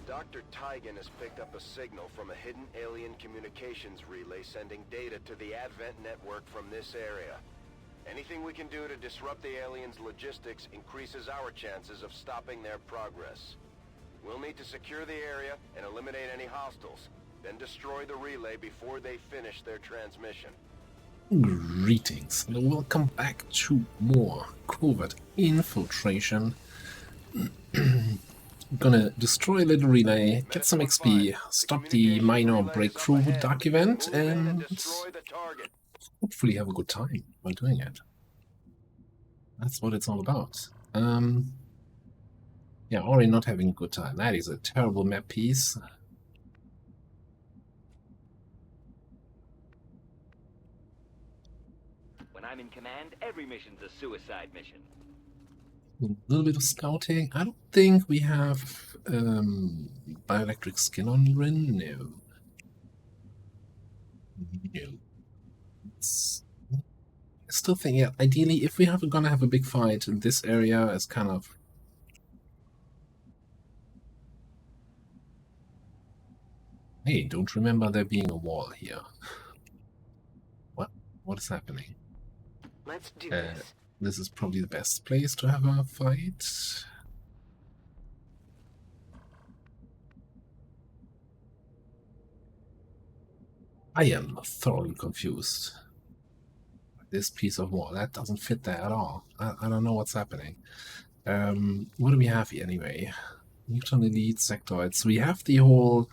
Dr. Tygan has picked up a signal from a hidden alien communications relay sending data to the Advent network from this area. Anything we can do to disrupt the aliens' logistics increases our chances of stopping their progress. We'll need to secure the area and eliminate any hostiles, then destroy the relay before they finish their transmission. Greetings and welcome back to more Covert Infiltration. Gonna destroy a little relay, get some XP, stop the minor breakthrough dark event, and hopefully have a good time while doing it. That's what it's all about. Yeah, already not having a good time. That is a terrible map piece. When I'm in command, every mission's a suicide mission. A little bit of scouting. I don't think we have bioelectric skin on Rin. No. No. I still think, yeah, ideally, if we are gonna have a big fight in this area as kind of... Hey, don't remember there being a wall here. What is happening? Let's do this. This is probably the best place to have a fight. I am thoroughly confused. This piece of wall, that doesn't fit there at all. I don't know what's happening. What do we have here anyway? Neutron elite sectoids. We have the whole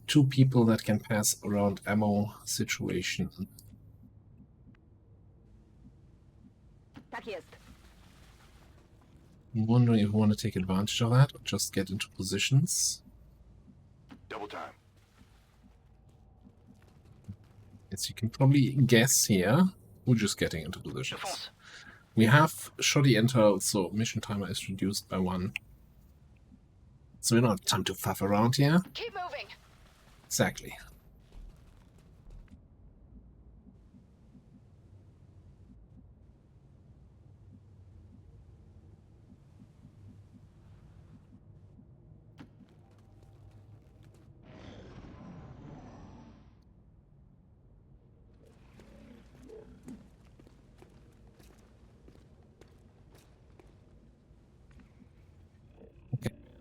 2 people that can pass around ammo situation. I'm wondering if we want to take advantage of that or just get into positions. Double time. As you can probably guess here, we're just getting into positions. We have shoddy intel, so mission timer is reduced by 1. So we don't have time to faff around here. Keep moving. Exactly.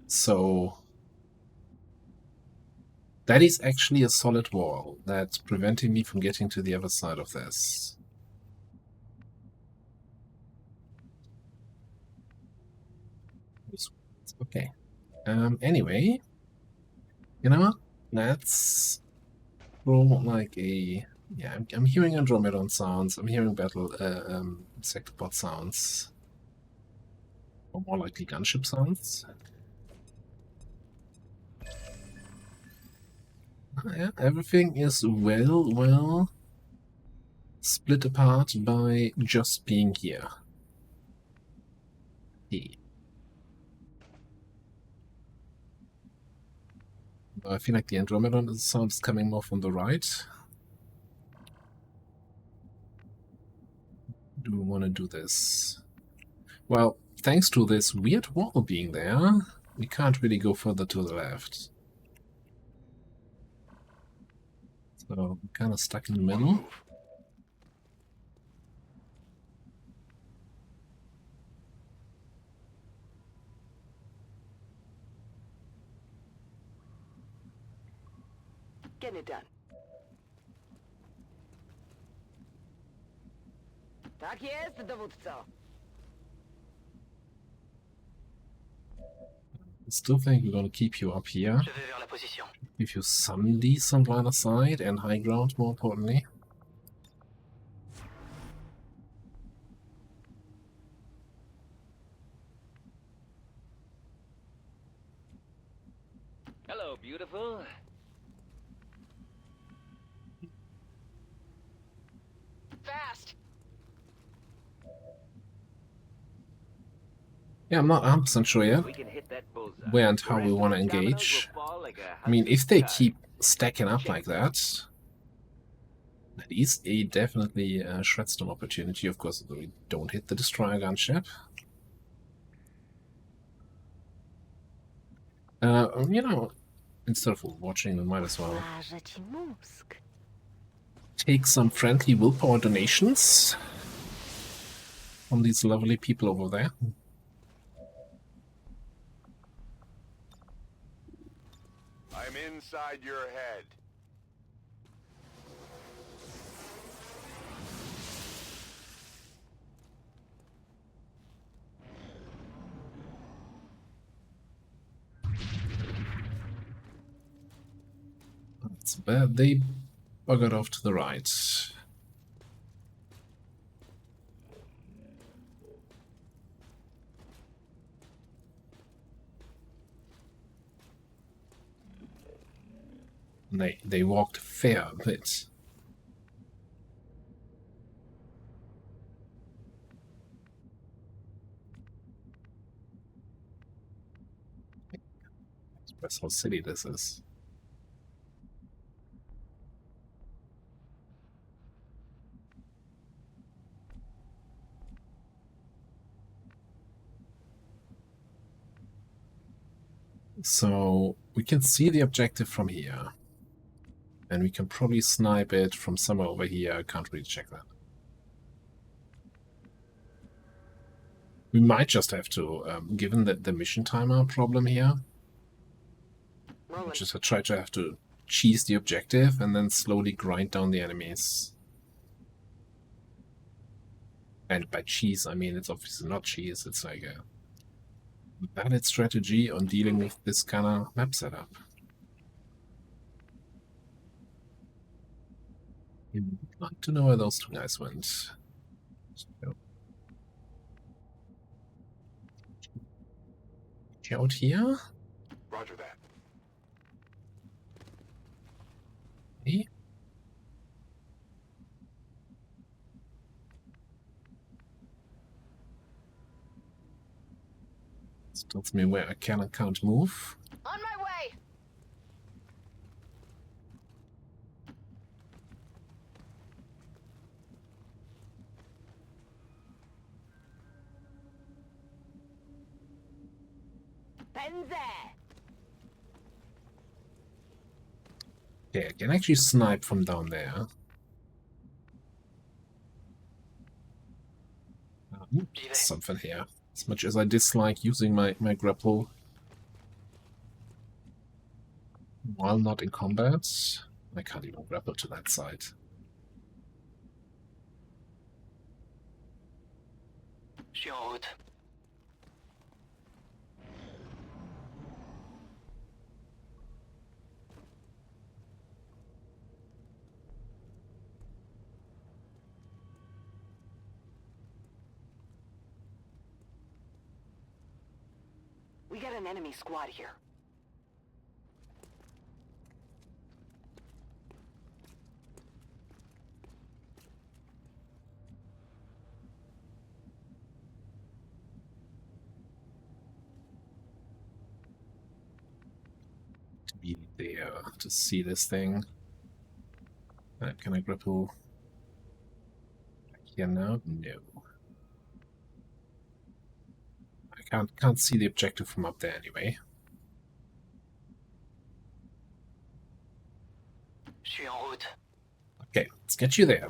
So that is actually a solid wall that's preventing me from getting to the other side of this. Okay. Anyway, you know what? Let's roll like a... Yeah, I'm hearing Andromedon sounds. I'm hearing battle sector sounds. Or more likely gunship sounds. Yeah, everything is well split apart by just being here. Hey. I feel like the Andromedon sound is coming more from the right. Do we want to do this? Well, thanks to this weird wall being there, we can't really go further to the left. So I'm kind of stuck in the middle. Getting it done. Tak jest, dowódco. I still think we're going to keep you up here. Give you some decent line of sight and high ground, more importantly. Hello, beautiful. Fast. Yeah, I'm not 100% sure yet We can hit that bullseye. where and how we want to engage. I mean, if they keep stacking up like that, that is a definitely shredstorm opportunity. Of course, we don't hit the destroyer gunship. You know, instead of watching, we might as well Osłażę ci mózg. take some friendly willpower donations from these lovely people over there. I'm inside your head. That's bad. They buggered off to the right. They walked a fair bit. That's how silly this is. So we can see the objective from here. And we can probably snipe it from somewhere over here. I can't really check that. We might just have to, given the mission timer problem here, just try to have to cheese the objective and then slowly grind down the enemies. And by cheese, I mean it's obviously not cheese, it's like a valid strategy on dealing with this kind of map setup. I'd like to know where those two guys went. So, out here? Roger that. Hey. This tells me where I can and can't move. On my way. Pędzę. Okay, I can actually snipe from down there. Something here. As much as I dislike using my grapple while not in combat, I can't even grapple to that side. Je suis en route. We got an enemy squad here. To be there to see this thing. Can I grapple back here now? No. I can't see the objective from up there anyway. Je suis en route. Okay, let's get you there.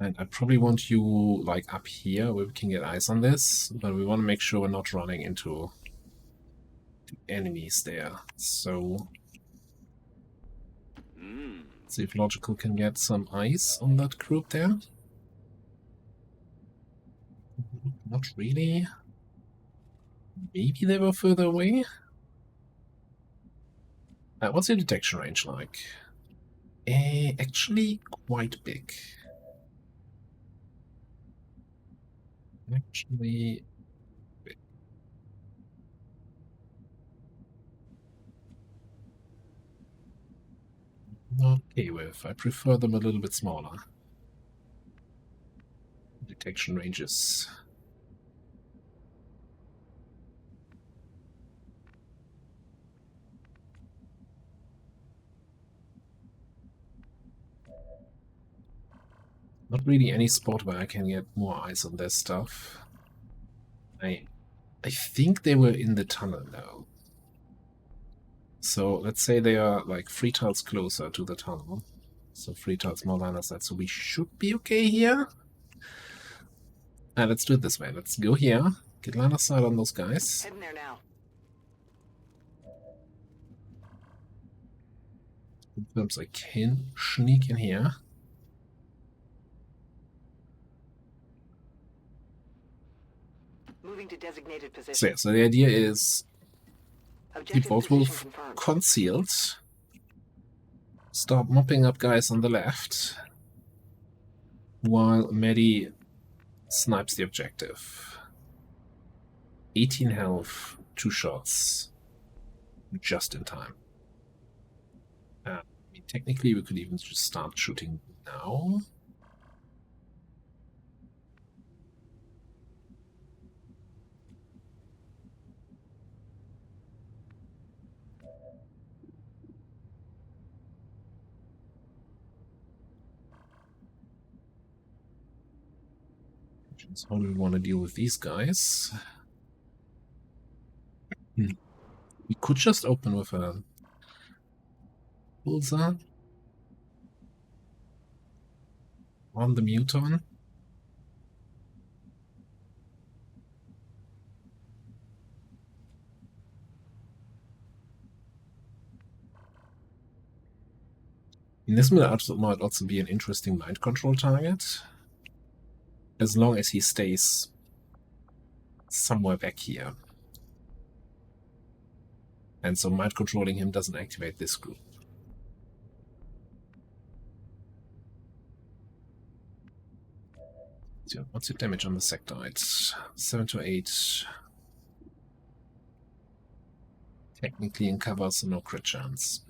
And I probably want you like up here where we can get eyes on this, but we want to make sure we're not running into the enemies there. So see if Logical can get some eyes on that group there. Not really. Maybe they were further away. What's your detection range like? Actually quite big. Actually big. Not okay with. I prefer them a little bit smaller. Detection ranges. Not really any spot where I can get more eyes on this stuff. I think they were in the tunnel now. So let's say they are like 3 tiles closer to the tunnel. So 3 tiles more line of sight. So we should be okay here. Let's do it this way. Let's go here. Get line of sight on those guys. Heading there now. Confirms I can sneak in here. Moving to designated position. So yeah, so the idea is Objective keep both wolf position confirmed. concealed. Start mopping up guys on the left. While Medi snipes the objective. 18 health, 2 shots. Just in time. I mean, technically we could even just start shooting now. How do we want to deal with these guys? We could just open with a bullseye on the muton. And this might also be an interesting mind control target. As long as he stays somewhere back here. And so mind controlling him doesn't activate this group. So what's your damage on the sector? It's 7 to 8. Technically in cover, so no crit chance.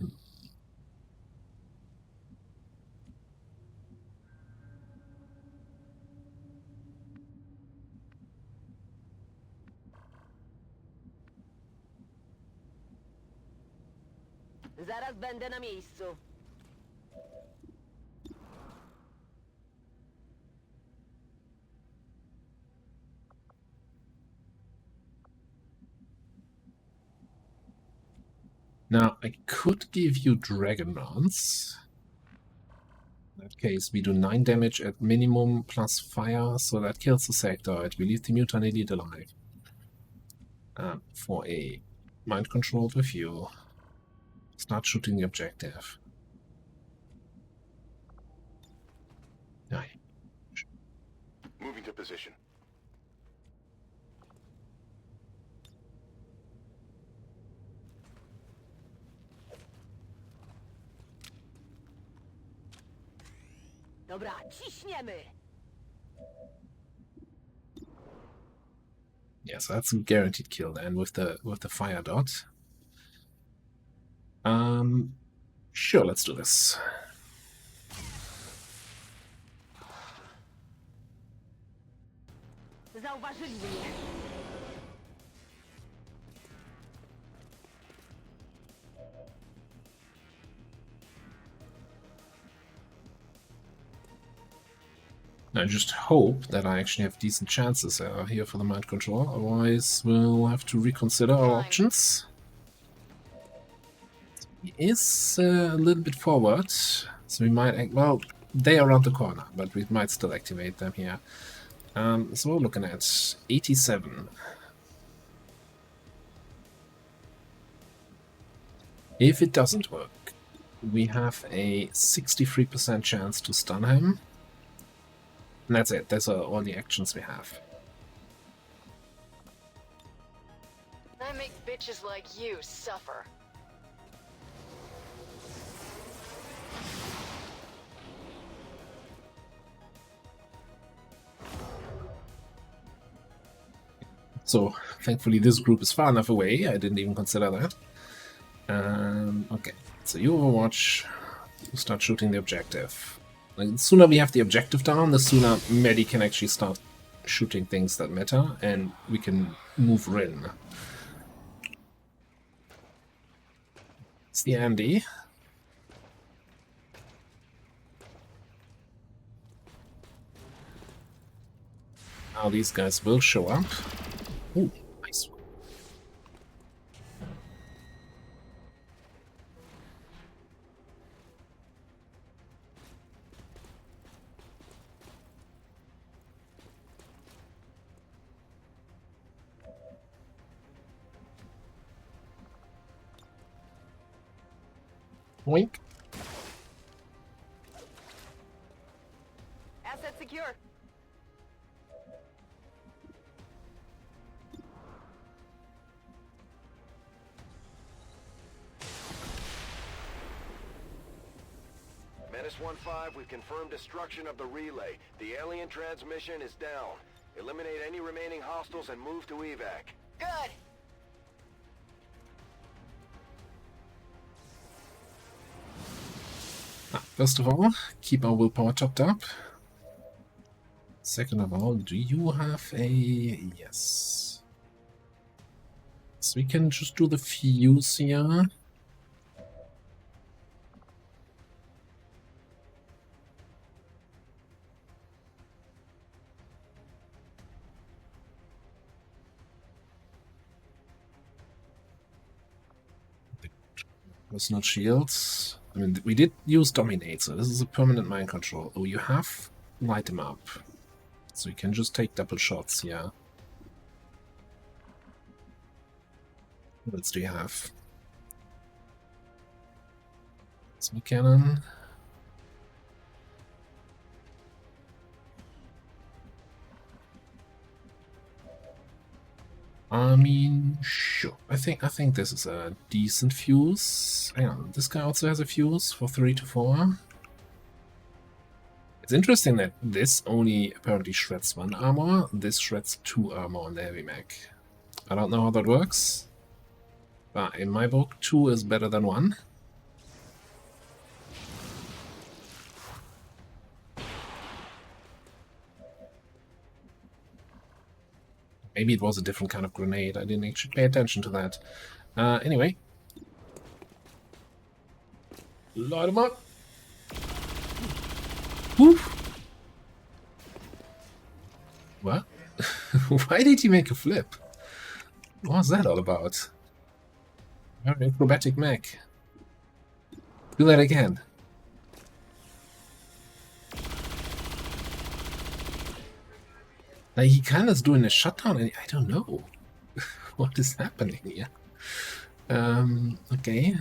Zaraz będę na miejscu. Now, I could give you Dragon Lance. In that case, we do 9 damage at minimum plus fire, so that kills the sectoid. We leave the mutant elite alive. For a mind control with you. Start shooting the objective. Aye. Moving to position. Dobra, ciśniemy. Yeah, so that's a guaranteed kill then with the fire dot. Sure, let's do this. Zauważyli mnie. I just hope that I actually have decent chances here for the mind control, otherwise we'll have to reconsider our options. He is a little bit forward, so we might, well, they are around the corner, but we might still activate them here. So we're looking at 87. If it doesn't work, we have a 63% chance to stun him. And that's it. Those are all the actions we have. I make bitches like you suffer. So, thankfully this group is far enough away, I didn't even consider that. Okay, so you overwatch, you start shooting the objective. Like, the sooner we have the objective down, the sooner Medi can actually start shooting things that matter, and we can move Rin. It's the Andy. Now these guys will show up. Oh, nice. Wink. Asset secure. Menace 1-5, we've confirmed destruction of the relay. The alien transmission is down. Eliminate any remaining hostiles and move to evac. Good. First of all, keep our willpower topped up. Second of all, do you have a... Yes. So we can just do the fuse here. Personal shields. I mean, we did use Dominate, so this is a permanent mind control. Oh, you have light him up. So you can just take double shots, yeah. What else do you have? Smoke cannon. I mean, sure. I think this is a decent fuse. Hang on, this guy also has a fuse for 3 to 4. It's interesting that this only apparently shreds 1 armor, this shreds 2 armor on the heavy mech. I don't know how that works, but in my book, 2 is better than 1. Maybe it was a different kind of grenade. I didn't actually pay attention to that. Anyway. Light them up. Woo! What? Why did he make a flip? What was that all about? Very acrobatic mech. Do that again. Like, he kind of is doing a shutdown, and I don't know what is happening here. Okay.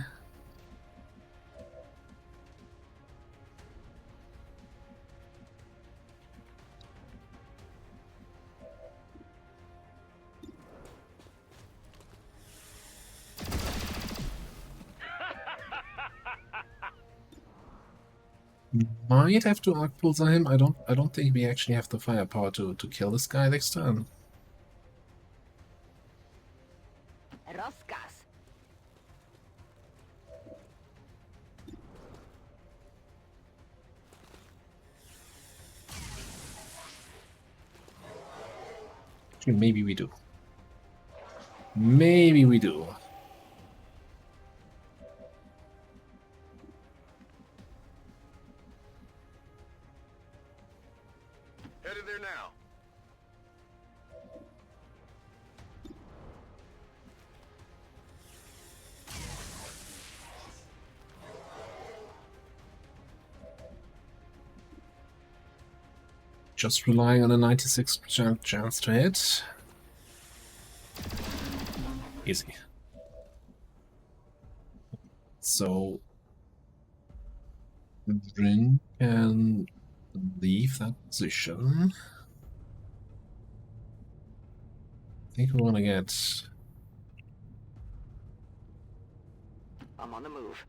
Might have to arc pulse on him. I don't think we actually have the firepower to kill this guy next turn. Rozkaz. Actually, maybe we do. Maybe we do. Headed there now. Just relying on a 96% chance to hit. Easy. So Rin can leave that position. I think we want to get... I'm on the move.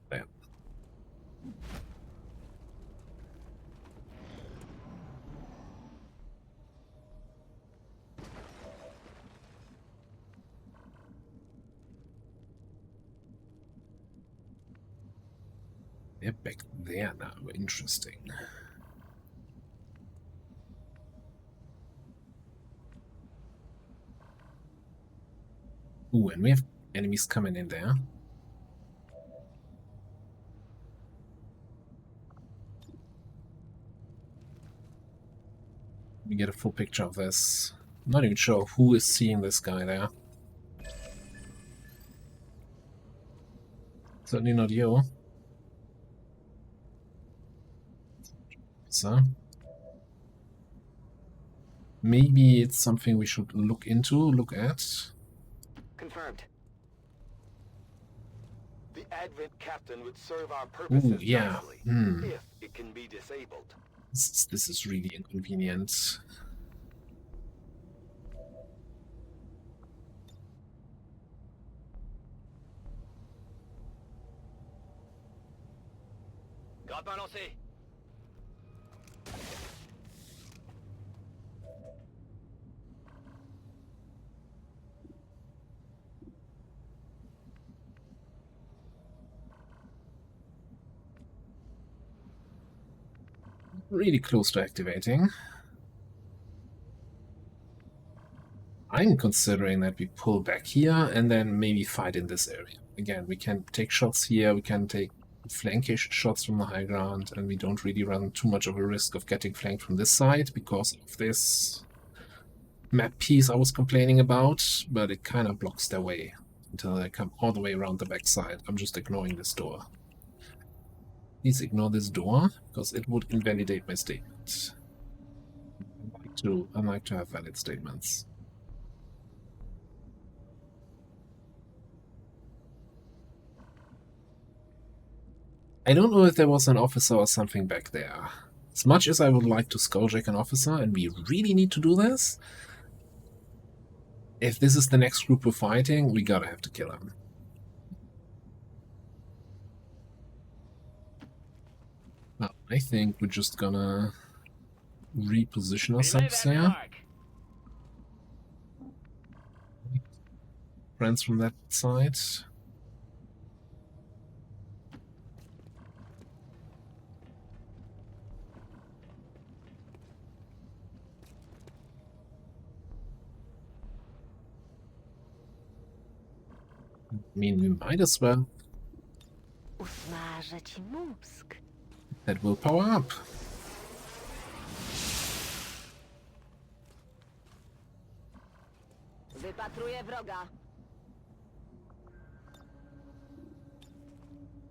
There. They're back there now. Interesting. Ooh, and we have enemies coming in there. Let me get a full picture of this. Not even sure who is seeing this guy there. Certainly not you. So maybe it's something we should look at. Confirmed. The Advent captain would serve our purposes Ooh, yeah. nicely, if it can be disabled. This is really inconvenient. Grappin lancé. Really close to activating. I'm considering that we pull back here and then maybe fight in this area. Again, we can take shots here, we can take flankish shots from the high ground, and we don't really run too much of a risk of getting flanked from this side because of this map piece I was complaining about, but it kind of blocks their way until they come all the way around the back side. I'm just ignoring this door. Please ignore this door, because it would invalidate my statement. I like to have valid statements. I don't know if there was an officer or something back there. As much as I would like to skulljack an officer, and we really need to do this, if this is the next group we're fighting, we gotta have to kill him. Well, I think we're just gonna reposition ourselves there. Friends from that side. I mean, we might as well. Usmażę ci mózg. That will power up. Wypatruję wroga.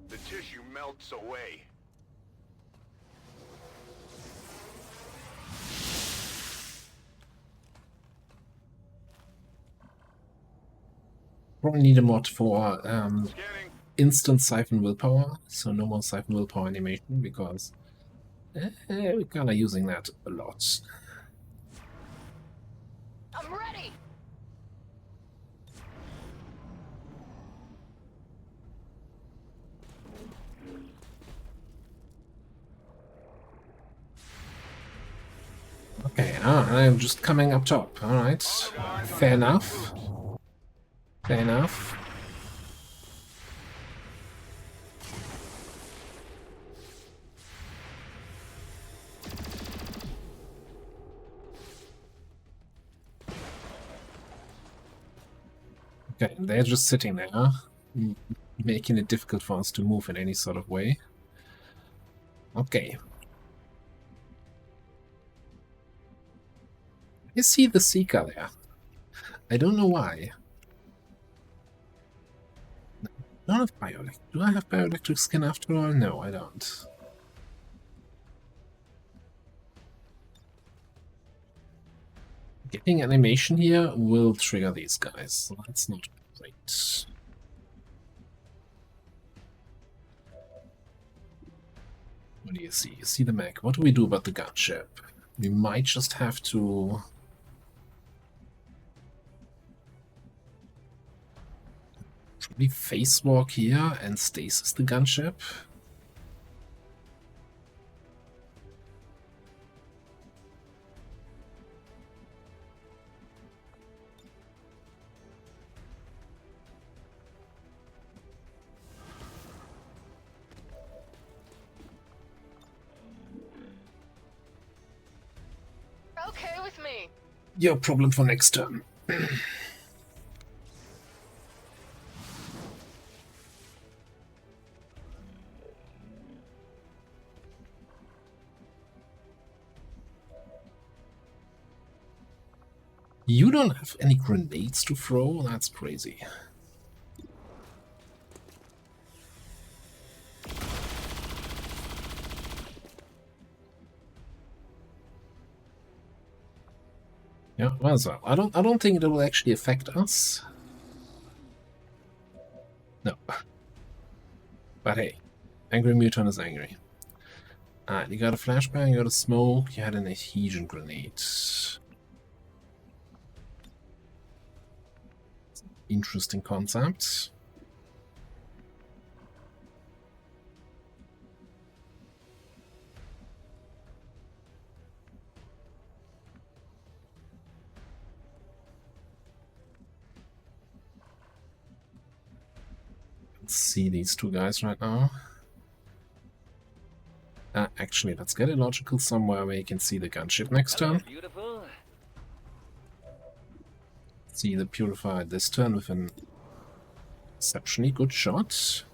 The tissue melts away. Probably need a mod for Scanning. instant siphon willpower, so no more siphon willpower animation, because we're kind of using that a lot. I'm ready. Okay, I'm just coming up top. Alright, fair enough. Fair enough. Okay, they're just sitting there, making it difficult for us to move in any sort of way. Okay. I see the Seeker there. I don't know why. I don't have bioelectric. Do I have bioelectric skin after all? No, I don't. Getting animation here will trigger these guys, so that's not great. What do you see? You see the mech. What do we do about the gunship? We might just have to... probably face walk here and stasis the gunship. Okay with me. Your problem for next turn. You don't have any grenades to throw? That's crazy. Yeah, well, so I don't think it will actually affect us. No. But hey, angry mutant is angry. Alright, you got a flashbang, you got a smoke, you had an adhesion grenade. Interesting concept. Let's see these two guys right now. Actually, let's get it logical somewhere where you can see the gunship next Hello, turn. beautiful. See the Purifier this turn with an exceptionally good shot.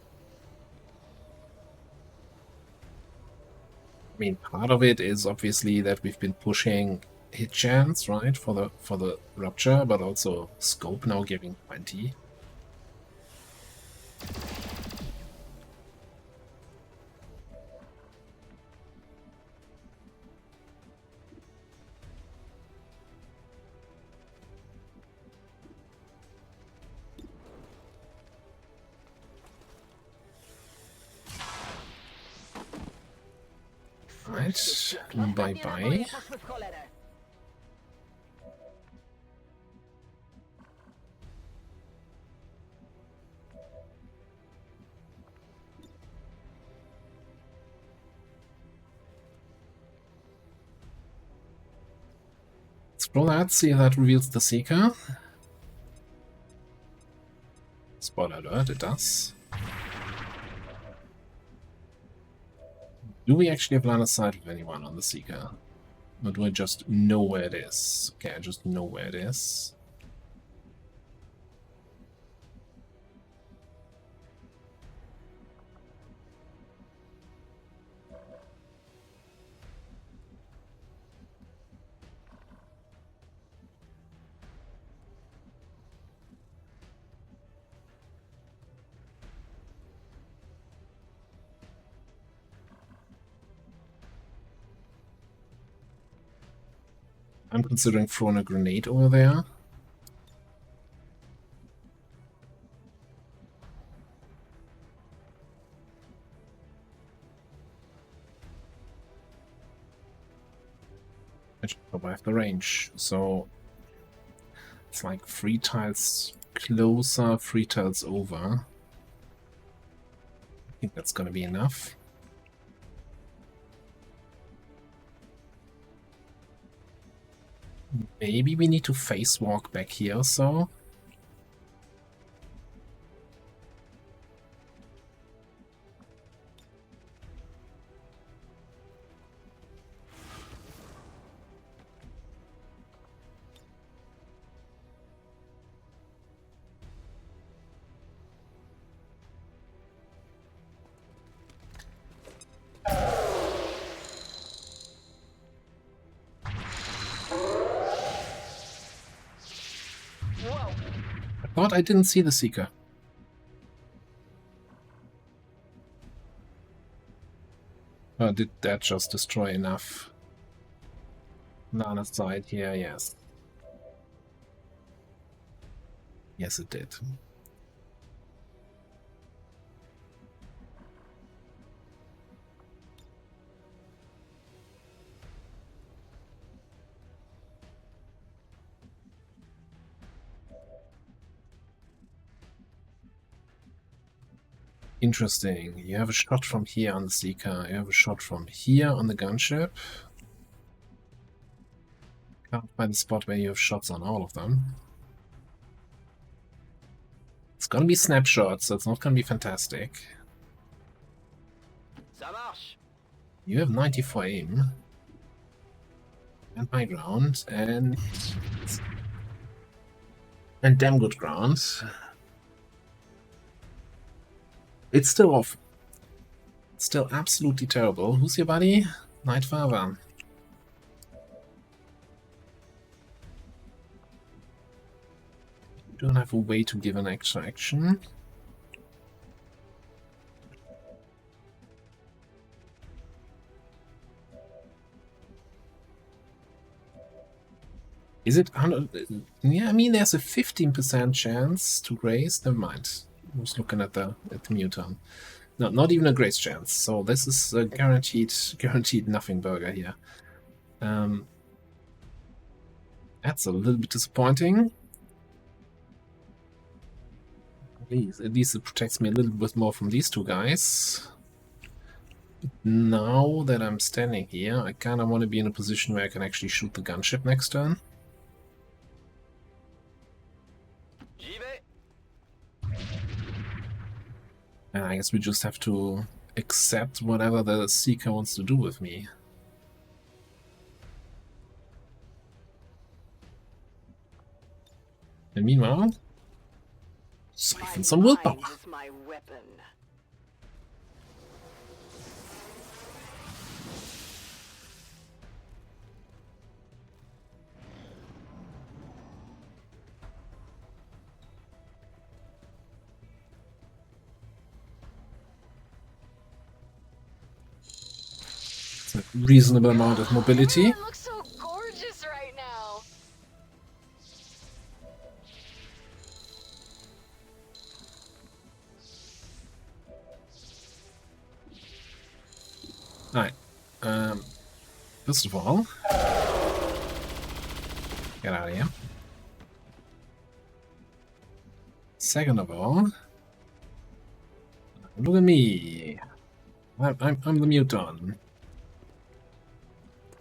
I mean, part of it is obviously that we've been pushing hit chance, right, for the rupture, but also scope now giving 20. Right, bye-bye. Poszły w cholerę. Let's roll that, see if that reveals the Seeker. Spoiler alert, it does. Do we actually have line of sight of anyone on the Seeker? Or do I just know where it is? Okay, I just know where it is. I'm considering throwing a grenade over there. I should probably have the range, so it's like 3 tiles closer, 3 tiles over. I think that's gonna be enough. Maybe we need to face walk back here or so. I thought I didn't see the Seeker. Did that just destroy enough? Line of sight here, yes. Yes, it did. Interesting. You have a shot from here on the Seeker. You have a shot from here on the gunship. Can't find a spot where you have shots on all of them. It's gonna be snapshots, so it's not gonna be fantastic. Ça marche. You have 94 aim. And high ground, and damn good ground. It's still off. It's still absolutely terrible. Who's your buddy? Nightfather. Don't have a way to give an extra action. Is it 100? Yeah, I mean, there's a 15% chance to grace. Never mind. I was looking at the mutant. No, not even a grace chance. So this is a guaranteed nothing burger here. That's a little bit disappointing. At least it protects me a little bit more from these two guys. But now that I'm standing here, I kind of want to be in a position where I can actually shoot the gunship next turn. And I guess we just have to accept whatever the Seeker wants to do with me. And meanwhile, siphon some willpower. Is my weapon. It's a reasonable amount of mobility. Everyone looks so gorgeous right now. Alright. First of all, get out of here. Second of all, look at me. I'm the mutant.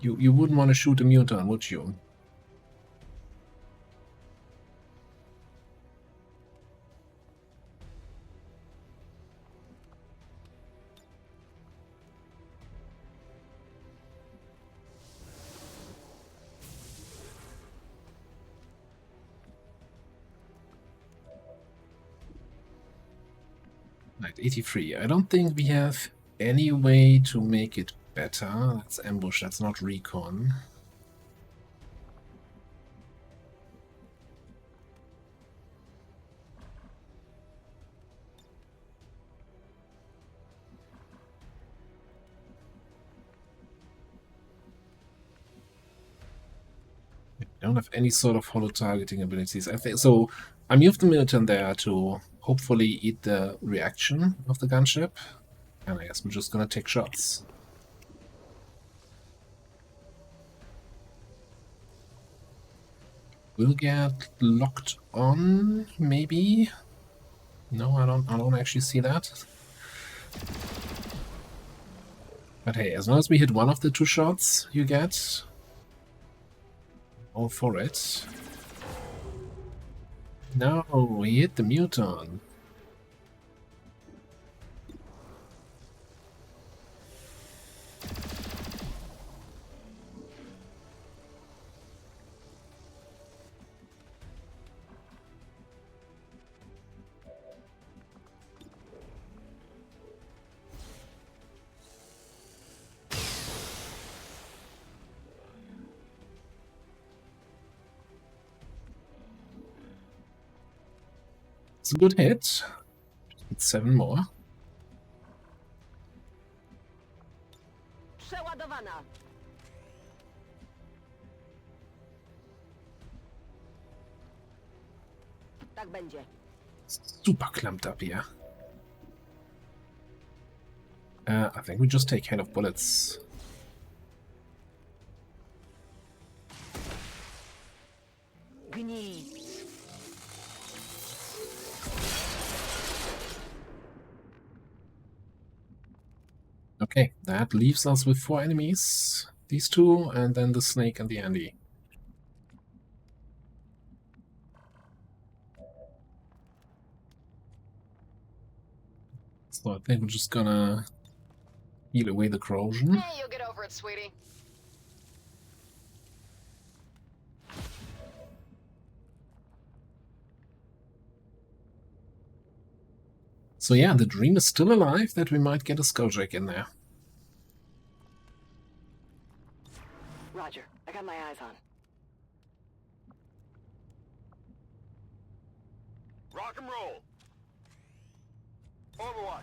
You wouldn't want to shoot a mutant, would you? Right, 83. I don't think we have any way to make it better. That's ambush, that's not recon. I don't have any sort of holo targeting abilities. I think so. I moved the militant there to hopefully eat the reaction of the gunship, and I guess we're just gonna take shots. We'll get locked on, maybe. No, I don't actually see that. But hey, as long as we hit one of the two shots you get, all for it. No, he hit the mutant. It's a good hit. It's 7 more. Przeładowana. Tak będzie. Super clamped up here. I think we just take hail of bullets. Gnij. Okay, that leaves us with 4 enemies. These two, and then the snake and the Andy. So I think we're just gonna heal away the corrosion. Hey, you'll get over it, sweetie. So yeah, the dream is still alive that we might get a Skulljack in there. Roger. I got my eyes on. Rock and roll. Overwatch.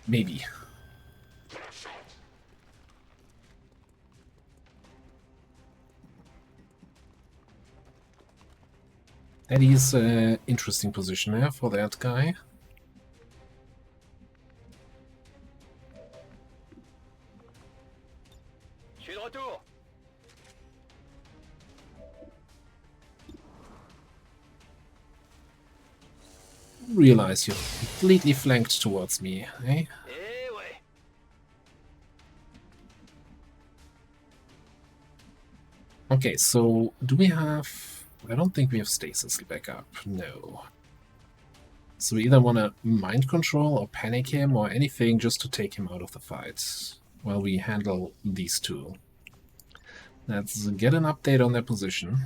Maybe. That is an interesting position here for that guy. Je suis de retour. Realize you're completely flanked towards me, eh? Eh ouais. Okay, so do we have... I don't think we have stasis backup, no. So we either want to mind control or panic him or anything just to take him out of the fight while we handle these two. Let's get an update on their position.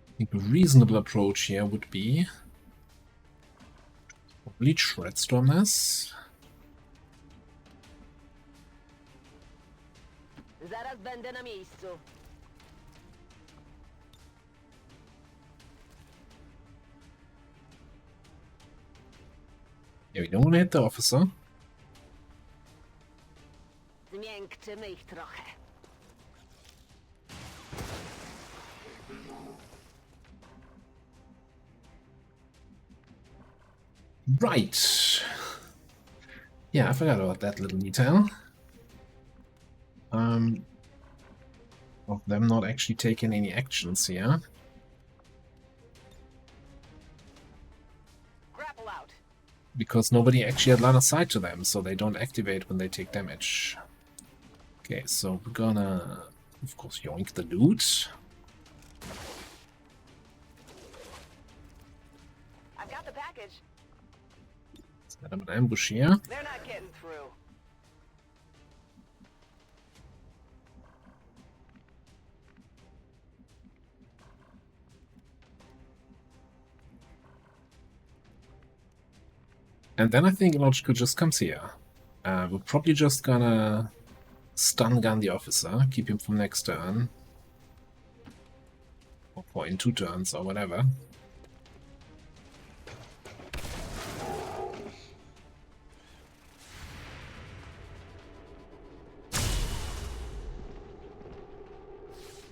I think a reasonable approach here would be probably Shredstorm this. Zaraz będę na miejscu. Yeah, we don't want to hit the officer. Zmiękczymy ich trochę. Right. Yeah, I forgot about that little detail. Of them not actually taking any actions here. Grapple out. Because nobody actually had line of sight to them, so they don't activate when they take damage. Okay, so we're gonna, of course, yoink the loot. I've got the package. Set up an ambush here. They're not getting through. And then I think logical just comes here. We're probably just gonna stun gun the officer, keep him from next turn. Or for in 2 turns or whatever.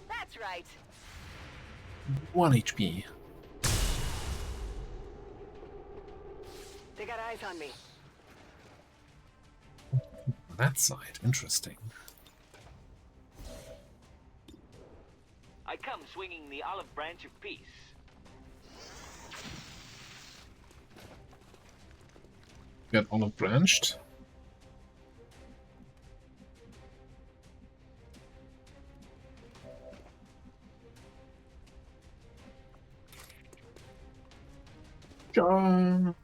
That's right. 1 HP. They got eyes on me. That side, interesting. I come swinging the olive branch of peace. Get olive branched. Charge.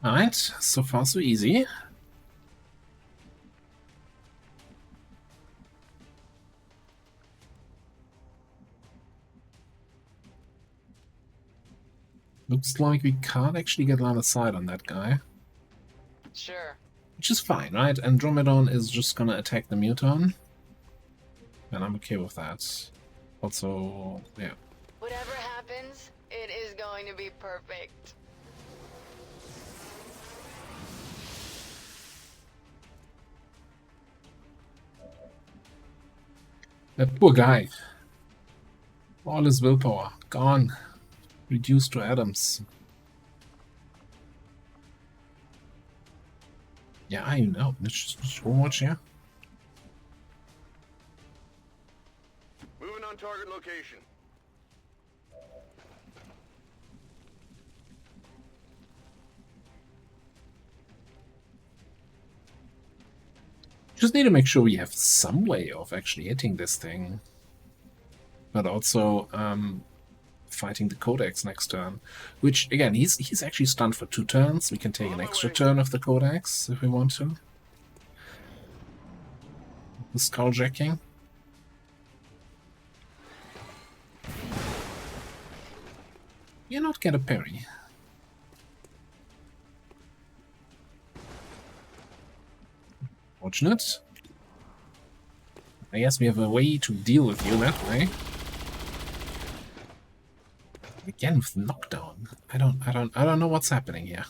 Alright, so far so easy. Looks like we can't actually get line of sight on that guy. Sure. Which is fine, right? Andromedon is just gonna attack the Muton. And I'm okay with that. Also, yeah. Whatever happens, it is going to be perfect. That poor guy. All his willpower gone. Reduced to atoms. Yeah, I know. Let's just watch here. Moving on target location. just need to make sure we have some way of actually hitting this thing. But also fighting the Codex next turn. Which, again, he's actually stunned for 2 turns. We can take an extra turn of the Codex if we want to. The Skulljacking. You not get a parry. Fortunate. I guess we have a way to deal with you that way. Again with knockdown. I don't know what's happening here.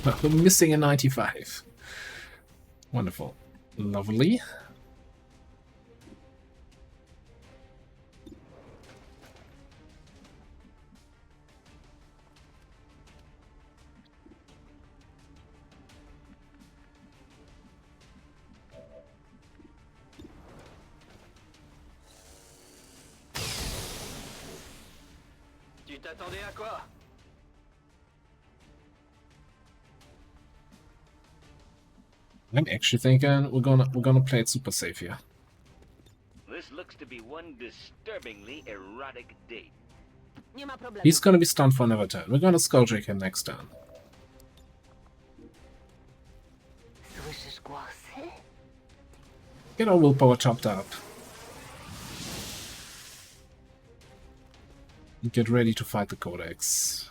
Well, we're missing a 95. Wonderful. Lovely. Tu t'attendais à quoi? I'm actually thinking we're gonna play it super safe here. This looks to be one disturbingly erotic date. Nie ma problemu. He's gonna be stunned for another turn. We're gonna Skulljack him next turn. Słyszysz głosy? Get our willpower chopped up. Get ready to fight the Codex.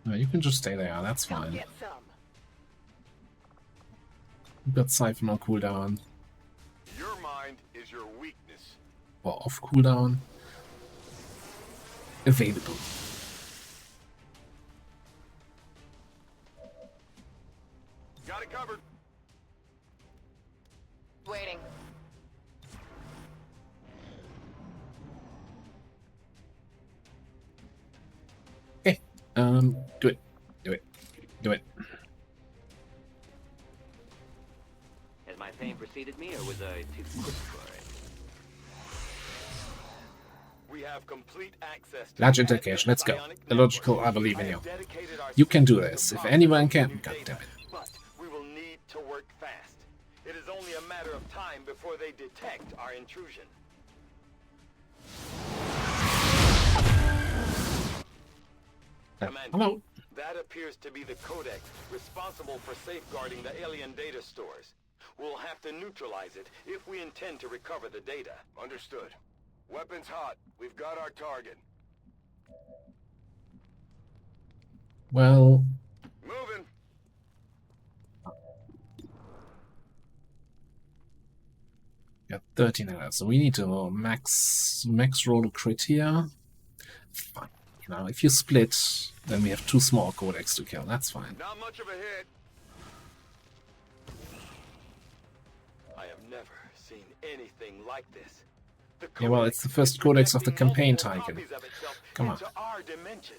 No, you can just stay there, that's Come fine. get some. We've got Siphon on cooldown. Your mind is your weakness. Or off cooldown. Available. Got it covered. Waiting. Okay. Do it. Do it. Do it. Has my fame preceded me, or was I too quick for it? We have complete access to Large the indication, let's go. bionic Illogical, network. I believe in I you. have dedicated our You can do systems this. to If process anyone can, new God data, damn it. But we will need to work fast. It is only a matter of time before they detect our intrusion. Commander, Hello. that appears to be the Codex responsible for safeguarding the alien data stores. We'll have to neutralize it if we intend to recover the data. Understood. Weapons hot. We've got our target. Well, Moving. got 13 errors, so we need to max roll a crit here. Fine. You know, if you split, then we have 2 small Codex to kill. That's fine. Not much of a hit. I have never seen anything like this. The Yeah, well, it's the first Codex of the campaign, Tyken. Come on. Our dimension.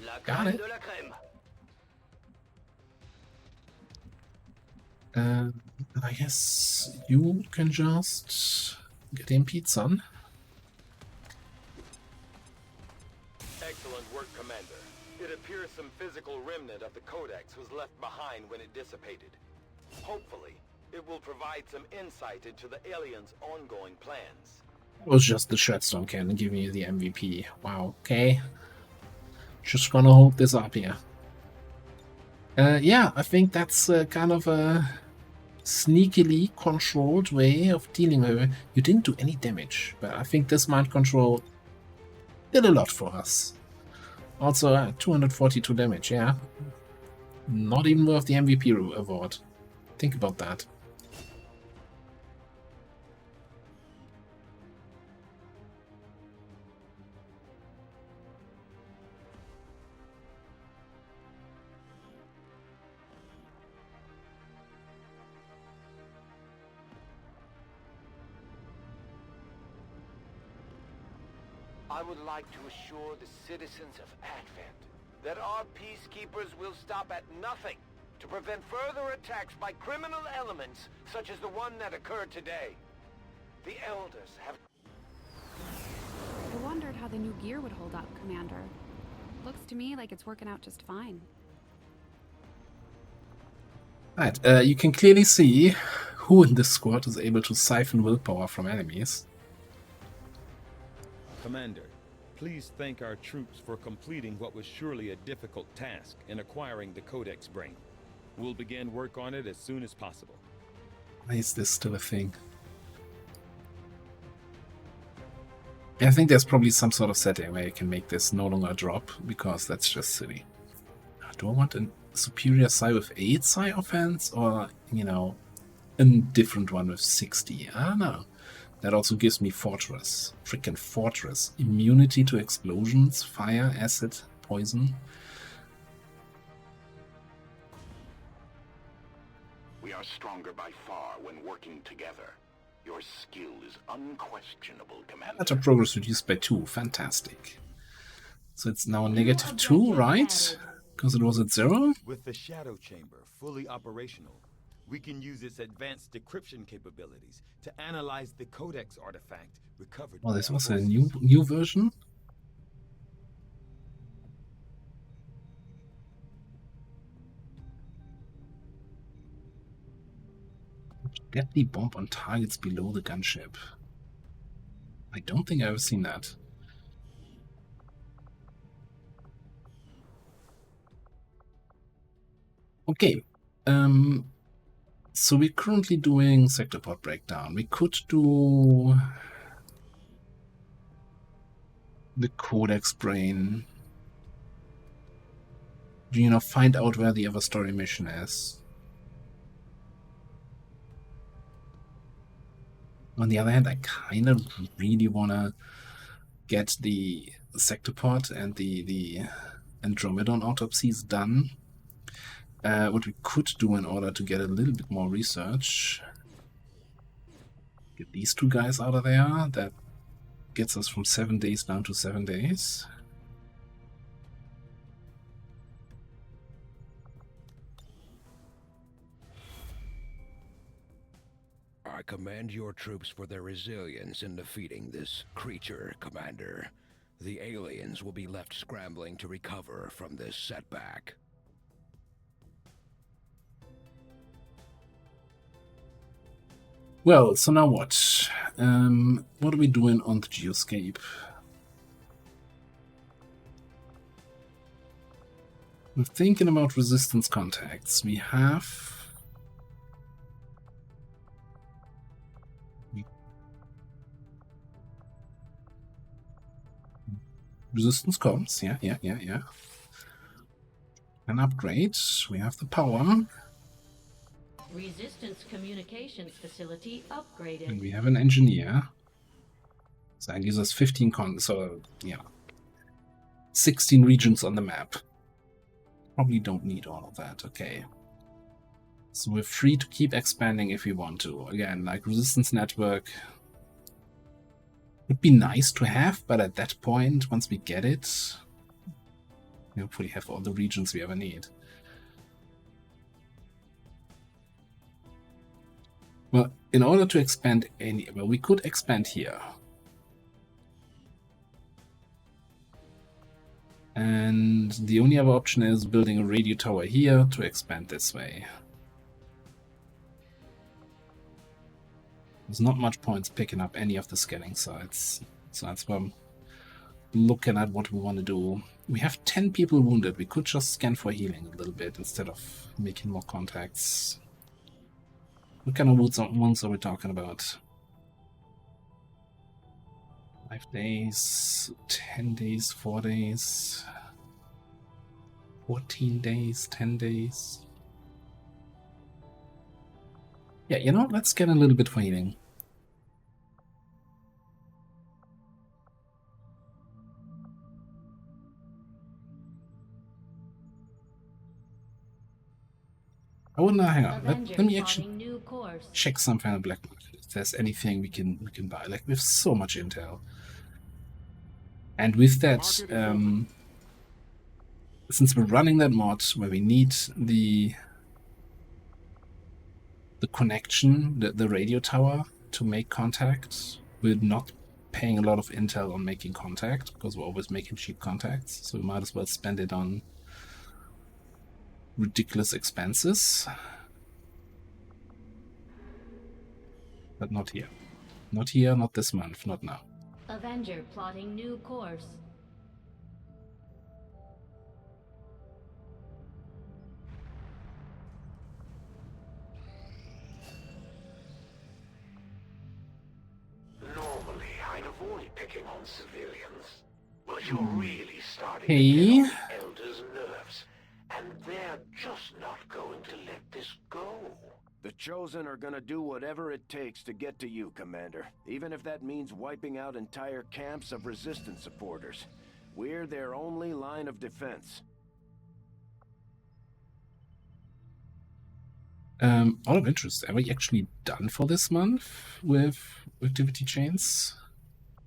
La Got crème it. de la crème. I guess you can just get impede, son. Excellent work, Commander. It appears some physical remnant of the Codex was left behind when it dissipated. Hopefully, it will provide some insight into the aliens' ongoing plans. It was just the Shredstone cannon giving you the MVP. Wow, okay. Just gonna hold this up here. Yeah, I think that's kind of a sneakily controlled way of dealing with it. You didn't do any damage, but I think this mind control did a lot for us. Also, 242 damage, yeah. Not even worth the MVP award. Think about that. I would like to assure the citizens of Advent that our peacekeepers will stop at nothing to prevent further attacks by criminal elements such as the one that occurred today. The Elders have how the new gear would hold up, Commander. Looks to me like it's working out just fine. Right, you can clearly see who in this squad is able to siphon willpower from enemies. Commander, please thank our troops for completing what was surely a difficult task in acquiring the Codex Brain. We'll begin work on it as soon as possible. Why is this still a thing? I think there's probably some sort of setting where you can make this no longer drop, because that's just silly. Do I want a superior psi with 8 psi offense, or, you know, a different one with 60? I don't know. That also gives me Fortress. Freaking Fortress. Immunity to explosions, fire, acid, poison. We are stronger by far when working together. Your skill is unquestionable, Commander. Matter progress reduced by 2. Fantastic. So it's now -2, right? Because it was at 0? With the Shadow Chamber fully operational, we can use its advanced decryption capabilities to analyze the Codex artifact recovered. Oh, this was a new version? Deadly bomb on targets below the gunship. I don't think I've ever seen that. Okay. So we're currently doing sector pod breakdown. We could do the Codex Brain. You know, find out where the other story mission is. On the other hand, I kind of really want to get the Sectopod and the Andromedon autopsies done. What we could do in order to get a little bit more research, get these 2 guys out of there. That gets us from 7 days down to 7 days. I commend your troops for their resilience in defeating this creature, Commander. The aliens will be left scrambling to recover from this setback. Well, so now what? What are we doing on the Geoscape? We're thinking about resistance contacts. We have... resistance comms, yeah. An upgrade. We have the power. Resistance communications facility upgraded. And we have an engineer. So that gives us 15 so, yeah. 16 regions on the map. Probably don't need all of that, okay. So we're free to keep expanding if we want to. Again, like resistance network. Would be nice to have, but at that point, once we get it, we hopefully have all the regions we ever need. Well, in order to expand well, we could expand here. And the only other option is building a radio tower here to expand this way. There's not much points picking up any of the scanning sites. So that's why I'm looking at what we want to do. We have 10 people wounded. We could just scan for healing a little bit instead of making more contacts. What kind of wounds are we talking about? 5 days, 10 days, 4 days, 14 days, 10 days. Yeah, you know, let's get a little bit for healing. I wouldn't know, hang on. Let me actually check something on the black market. If there's anything we can buy. Like, we have so much intel. And with that, since we're running that mod where we need the connection, the radio tower to make contact, will not paying a lot of intel on making contact, because we're always making cheap contacts, so we might as well spend it on ridiculous expenses. But not here. Not here, not this month, not now. Avenger plotting new course. Normally, I'd avoid picking on civilians, but you're really starting Hey. to get on the Elders' nerves, and they're just not going to let this go. The Chosen are gonna do whatever it takes to get to you, Commander. Even if that means wiping out entire camps of Resistance supporters. We're their only line of defense. Out of interest, are we actually done for this month with activity chains?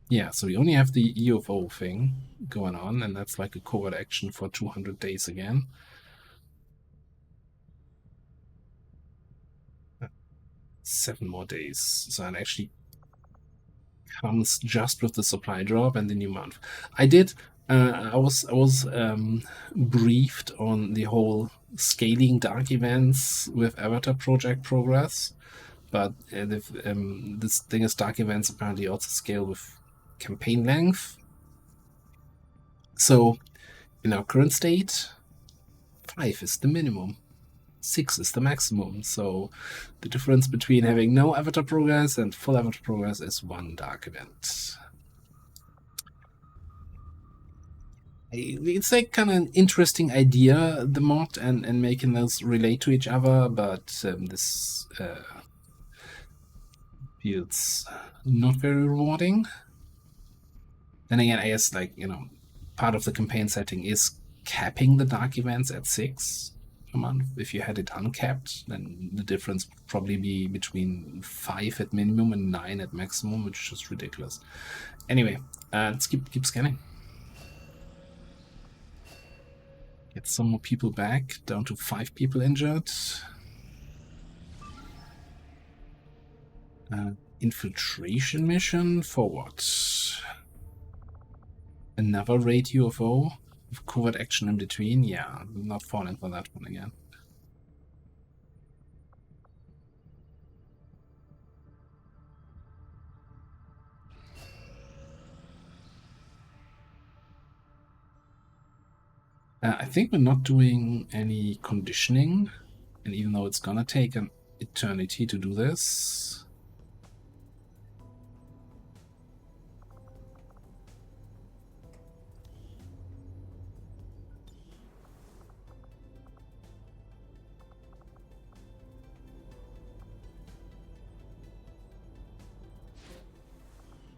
Yeah, so we only have the UFO thing going on, and that's like a covert action for 200 days again. Seven more days, so it actually comes just with the supply drop and the new month. I was briefed on the whole scaling dark events with Avatar project progress, but this thing is dark events apparently also scale with campaign length. So in our current state, 5 is the minimum. 6 is the maximum, so the difference between having no Avatar progress and full Avatar progress is 1 dark event. It's like kind of an interesting idea, the mod, and making those relate to each other, but this feels not very rewarding. Then again, I guess, like, part of the campaign setting is capping the dark events at 6 a month. If you had it uncapped, then the difference would probably be between 5 at minimum and 9 at maximum, which is just ridiculous. Anyway, let's keep scanning. Get some more people back, down to 5 people injured. Infiltration mission for what? Another raid UFO? With covert action in between? Yeah, I'm not falling for that one again. I think we're not doing any conditioning, and even though it's gonna take an eternity to do this,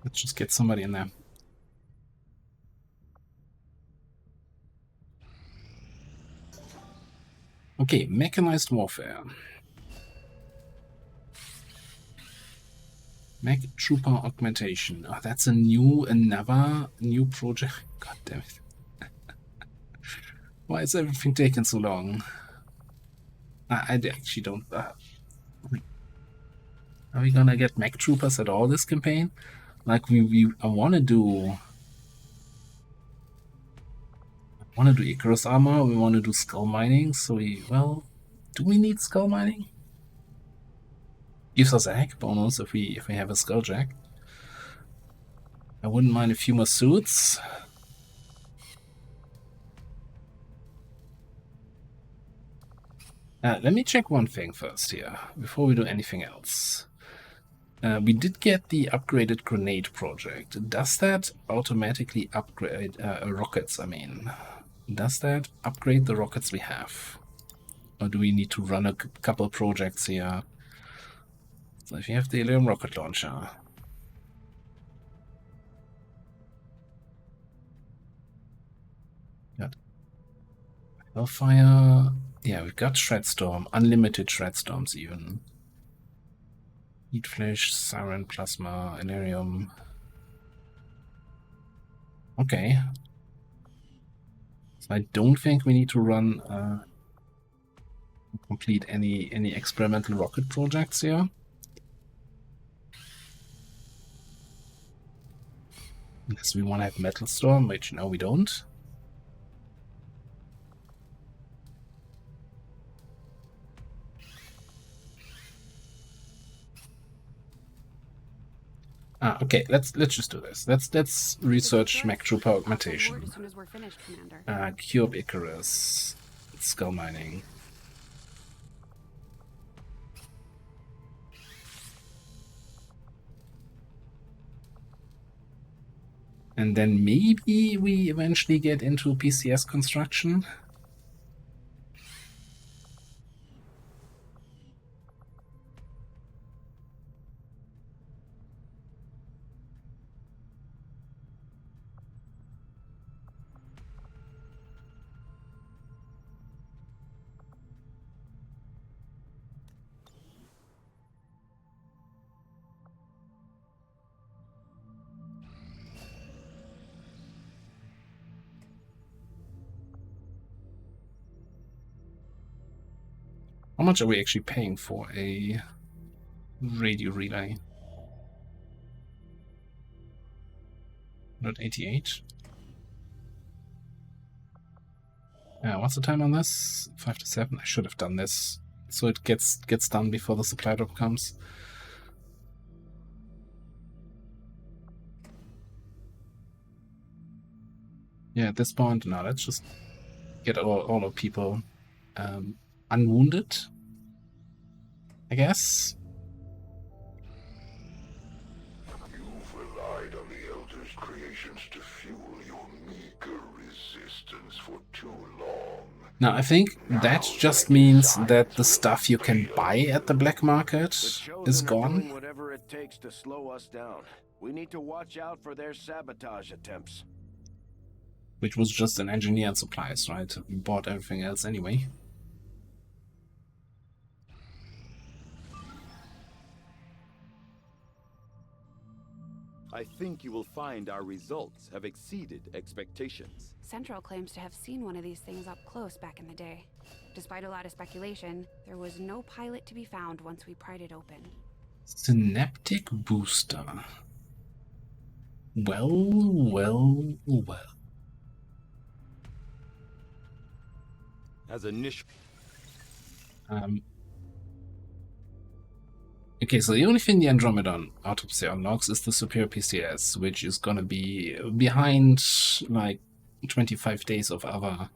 let's just get somebody in there. Okay, mechanized warfare. Mech trooper augmentation. Oh, that's another new project. God damn it. Why is everything taking so long? I actually don't... are we gonna get mech troopers at all this campaign? Like, I want to do Icarus armor, we want to do skull mining, so do we need skull mining? Gives us a hack bonus if we have a skulljack. I wouldn't mind a few more suits. Let me check one thing first here, before we do anything else. We did get the upgraded grenade project. Does that automatically upgrade rockets, I mean? Does that upgrade the rockets we have? Or do we need to run a couple projects here? So if you have the Ilium rocket launcher. Got Hellfire. Yeah, we've got Shredstorm. Unlimited Shredstorms even. Heat Flash, Siren, Plasma, Elerium. Okay. So I don't think we need to run complete any experimental rocket projects here. Unless we want to have Metal Storm, which no, we don't. Okay, let's just do this. Let's research Mech Trooper augmentation. As soon as we're finished, Commander. Cube Icarus, skull mining. And then maybe we eventually get into PCS construction. How much are we actually paying for a radio relay? Not 88. What's the time on this? 5 to 7. I should have done this so it gets done before the supply drop comes. Yeah, at this point, now let's just get all our people unwounded, I guess. You've relied on the Elder's creations to fuel your meager resistance for too long. Now, I think that just means that the stuff you can buy at the black market is gone. Doing whatever it takes to slow us down. We need to watch out for their sabotage attempts. Which was just an engineer and supplies, right? We bought everything else anyway. I think you will find our results have exceeded expectations. Central claims to have seen one of these things up close back in the day. Despite a lot of speculation, there was no pilot to be found once we pried it open. Synaptic booster. Well. As initial. Okay, so the only thing the Andromedon Autopsy unlocks is the Superior PCS, which is gonna be behind like 25 days of other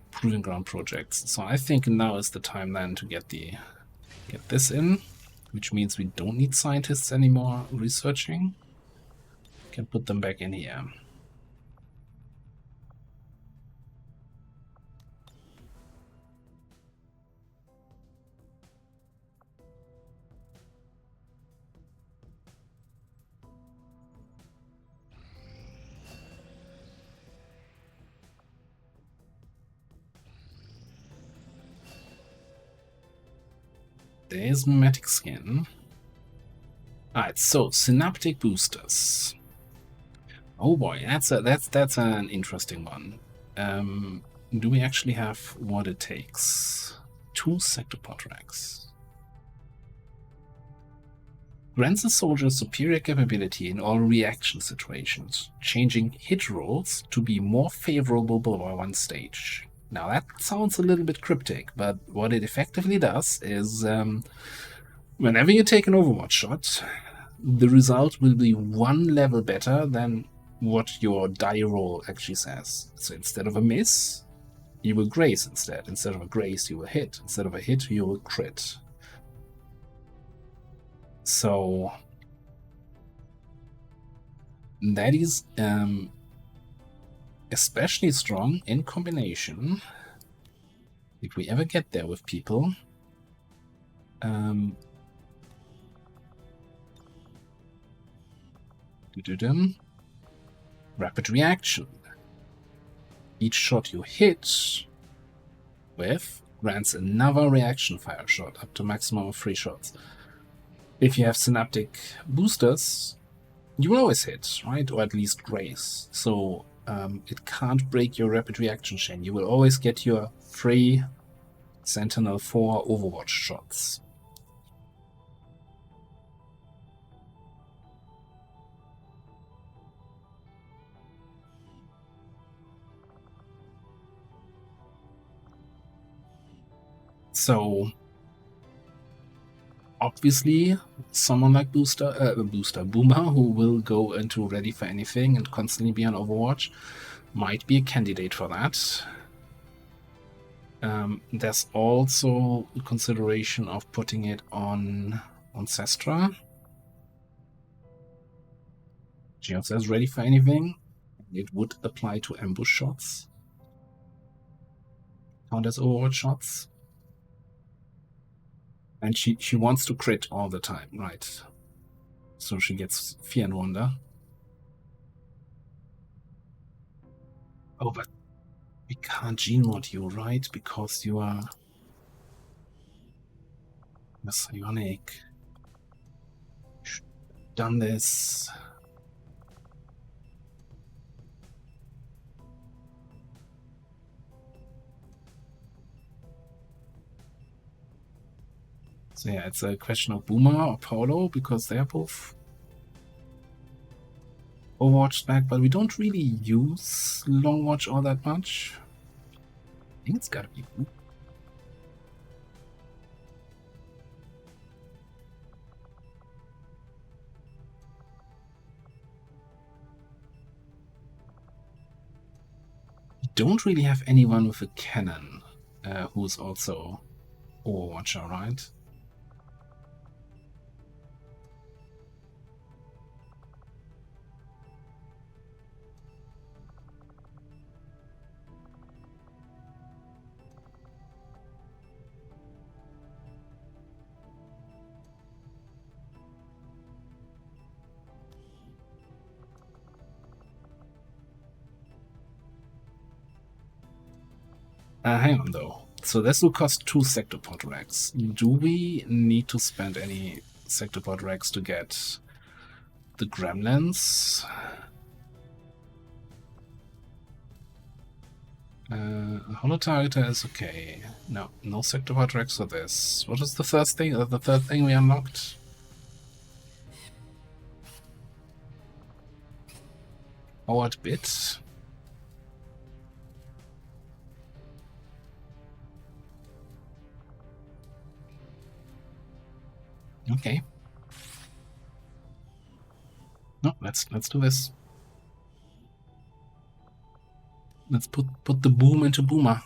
Proving Ground projects. So I think now is the time then to get this in, which means we don't need scientists anymore researching. Can put them back in here. There's Pneumatic Skin. Alright, so synaptic boosters. Oh boy, that's an interesting one. Do we actually have what it takes? 2 sectopod racks. Grants a soldier superior capability in all reaction situations, changing hit rolls to be more favorable by 1 stage. Now that sounds a little bit cryptic, but what it effectively does is whenever you take an Overwatch shot, the result will be 1 level better than what your die roll actually says. So instead of a miss, you will graze instead. Instead of a graze, you will hit. Instead of a hit, you will crit. So that is especially strong in combination, if we ever get there with people. Rapid reaction. Each shot you hit with grants another reaction fire shot, up to maximum of 3 shots. If you have synaptic boosters, you will always hit, right? Or at least graze. So it can't break your rapid reaction chain. You will always get your 3 Sentinel-4 Overwatch shots. So obviously, someone like Boomer, who will go into Ready for Anything and constantly be on Overwatch, might be a candidate for that. There's also a consideration of putting it on Sestra. Geo says Ready for Anything. It would apply to ambush shots. Count as Overwatch shots. And she wants to crit all the time, right? So she gets Fear and Wonder. Oh, but we can't gene mod you, right? Because you are psionic. Should have done this. So yeah, it's a question of Boomer or Paulo, because they're both Overwatch spec, but we don't really use Long Watch all that much. I think it's gotta be Boomer. We don't really have anyone with a cannon who's also Overwatcher, right? Hang on though. So this will cost 2 Sectopod racks. Do we need to spend any Sectopod racks to get the Gremlins? Holo Targeter is okay. No Sectopod racks for this. What was the first thing? The third thing we unlocked? Powered Bit. Okay. No, let's do this. Let's put the boom into Boomer.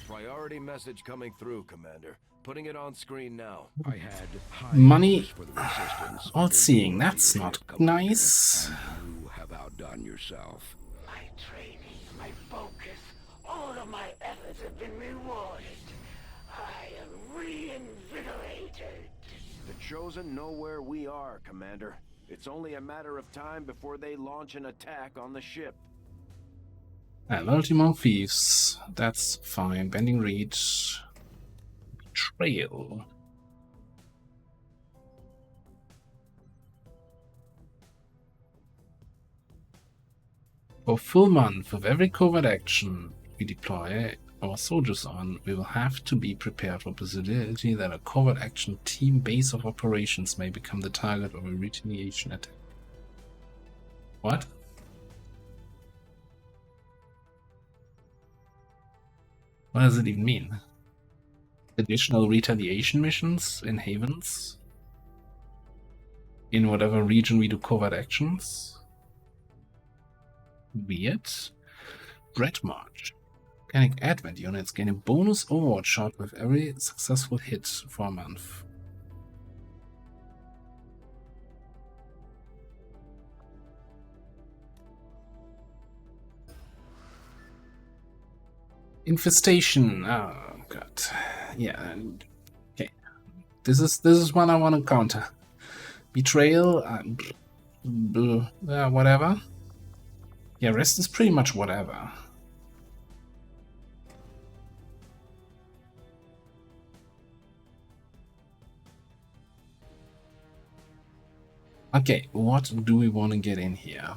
Priority message coming through, Commander. Putting it on screen now. I had high Money. hopes for the resistance. All seeing, that's not nice. And you have outdone yourself. My training, my focus, all of my efforts have been rewarded. I am reinvigorated. The Chosen know where we are, Commander. It's only a matter of time before they launch an attack on the ship. Loyalty among thieves. That's fine. Bending Reed. Betrayal. For a full month, with every covert action we deploy our soldiers on, we will have to be prepared for the possibility that a covert action team base of operations may become the target of a retaliation attack. What? What does it even mean? Additional retaliation missions in havens? In whatever region we do covert actions? Weird. Bread March. Mechanic Advent units gain a bonus Overwatch shot with every successful hit for a month. Infestation. Oh god. Yeah. Okay. This is one I want to counter. Betrayal. Whatever. Yeah, rest is pretty much whatever. Okay, what do we want to get in here?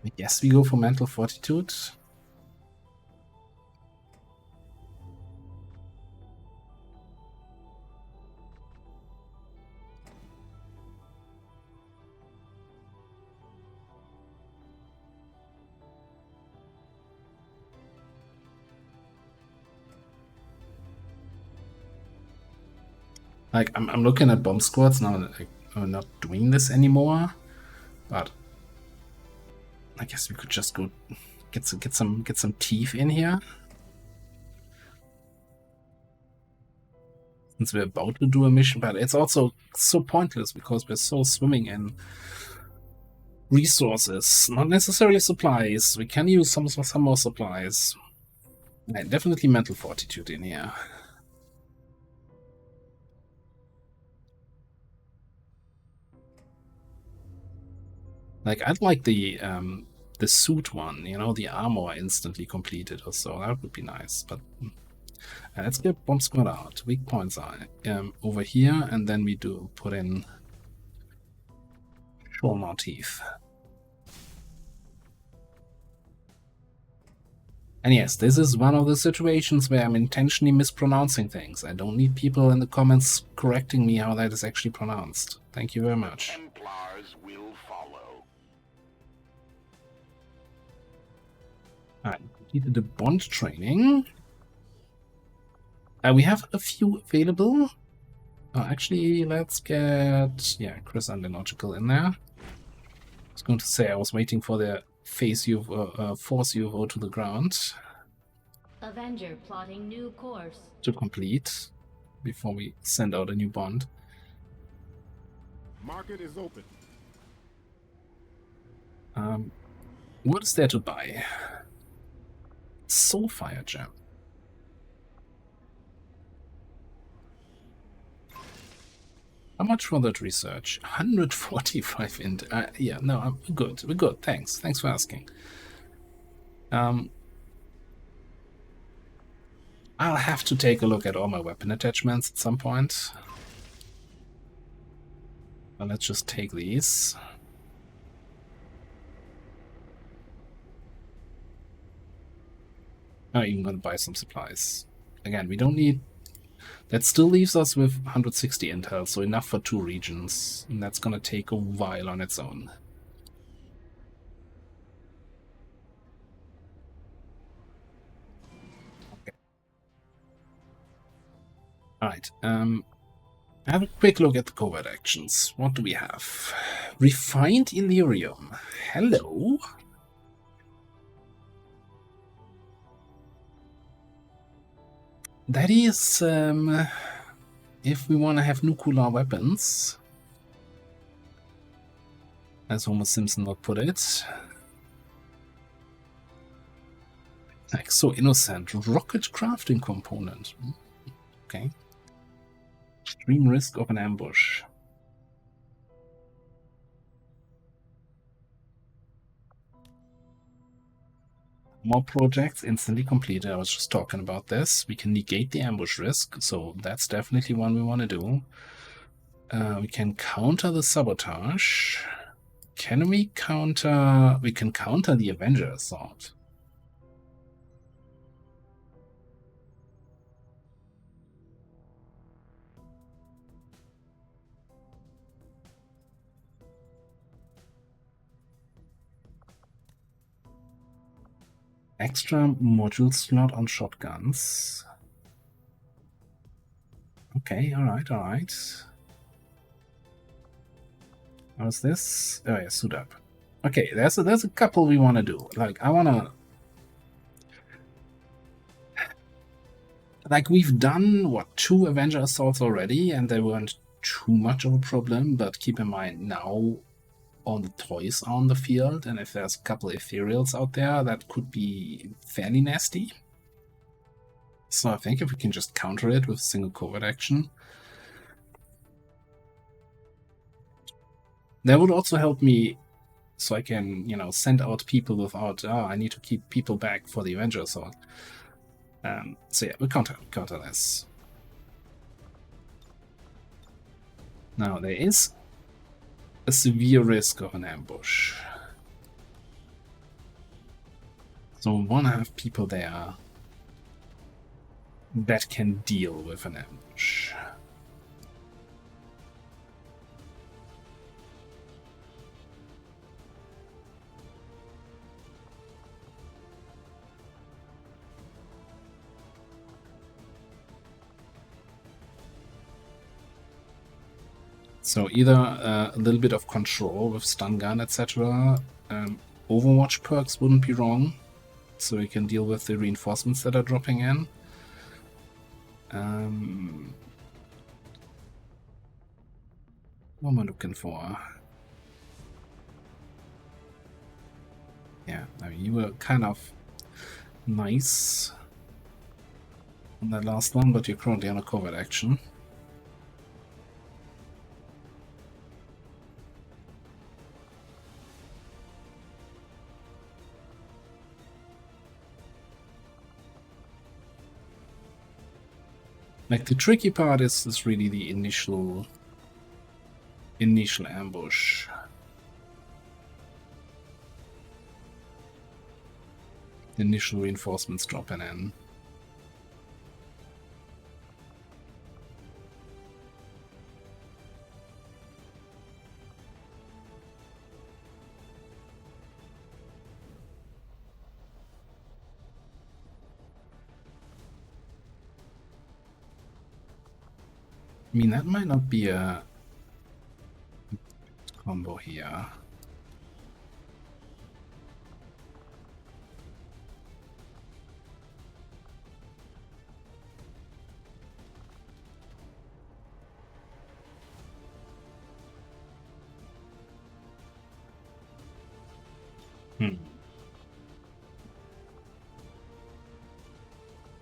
I guess we go for mental fortitude. Like, I'm looking at bomb squads now. I'm not doing this anymore, but I guess we could just go get some teeth in here. Since we're about to do a mission, but it's also so pointless because we're so swimming in resources, not necessarily supplies. We can use some more supplies. Yeah, definitely mental fortitude in here. Like, I'd like the suit one, you know, the armor instantly completed or so. That would be nice. But let's get bomb squad out. Weak points are over here, and then we do put in shoulder teeth. And yes, this is one of the situations where I'm intentionally mispronouncing things. I don't need people in the comments correcting me how that is actually pronounced. Thank you very much. Templars will follow. Alright, completed the bond training. We have a few available. Oh, actually, let's get Chris Unlogical in there. I was going to say I was waiting for the force UFO to the ground. Avenger plotting new course. To complete before we send out a new bond. Market is open. What is there to buy? Soulfire gem. How much for that research? 145 int. Yeah, no, I'm good. We're good. Thanks. Thanks for asking. I'll have to take a look at all my weapon attachments at some point. But let's just take these. I'm even going to buy some supplies. Again, we don't need... That still leaves us with 160 intel, so enough for 2 regions. And that's going to take a while on its own. Okay. Alright, have a quick look at the covert actions. What do we have? Refined Illyrium. Hello? That is, if we want to have nuclear weapons, as Homer Simpson would put it. Like, so innocent. Rocket crafting component. Okay. Extreme risk of an ambush. More projects instantly completed. I was just talking about this. We can negate the ambush risk, so that's definitely one we want to do. We can counter the sabotage. Can we counter... We can counter the Avenger assault. Extra module slot on shotguns. Okay, alright. How's this? Oh yeah, suit up. Okay, there's a couple we want to do. Like, I want to... Like, we've done, what, 2 Avenger assaults already, and they weren't too much of a problem, but keep in mind, now all the toys are on the field, and if there's a couple ethereals out there, that could be fairly nasty. So I think if we can just counter it with a single covert action. That would also help me, so I can, you know, send out people without, I need to keep people back for the Avengers. So yeah, we counter this. Now, there is a severe risk of an ambush. So we want to have people there that can deal with an ambush. So either a little bit of control with stun gun, etc. Overwatch perks wouldn't be wrong, so we can deal with the reinforcements that are dropping in. What am I looking for? Yeah, I mean, you were kind of nice on that last one, but you're currently on a covert action. Like, the tricky part is really the initial ambush. The initial reinforcements dropping in. I mean, that might not be a combo here.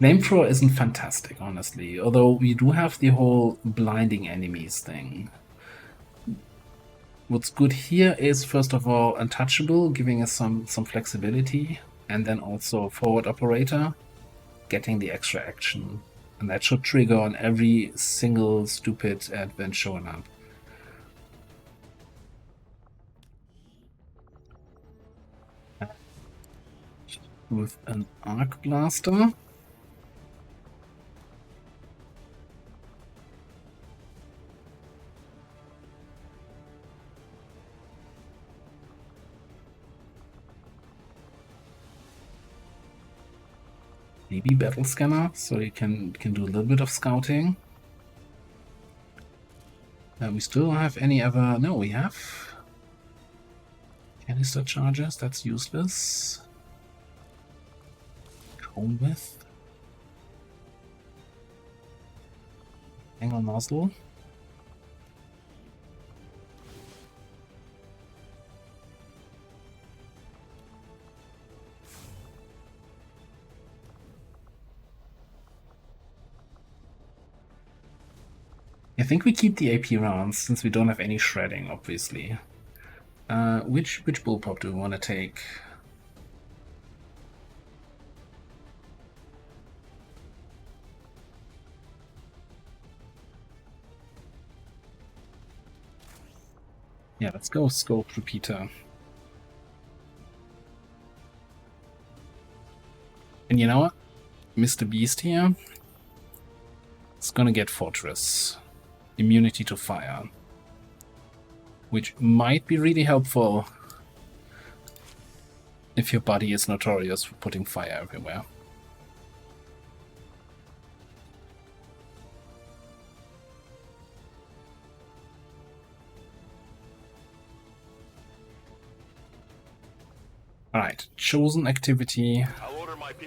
Flamethrower isn't fantastic, honestly, although we do have the whole blinding enemies thing. What's good here is, first of all, untouchable, giving us some flexibility, and then also forward operator, getting the extra action. And that should trigger on every single stupid advent showing up. With an arc blaster. Maybe battle scanner, so you can do a little bit of scouting. We still have any other? No, we have canister charges. That's useless. Cone width. Angle nozzle. I think we keep the AP rounds since we don't have any shredding, obviously. Which bullpup do we want to take? Yeah, let's go scope repeater. And you know what? Mr. Beast here is gonna get Fortress. Immunity to fire. Which might be really helpful if your body is notorious for putting fire everywhere. Alright, chosen activity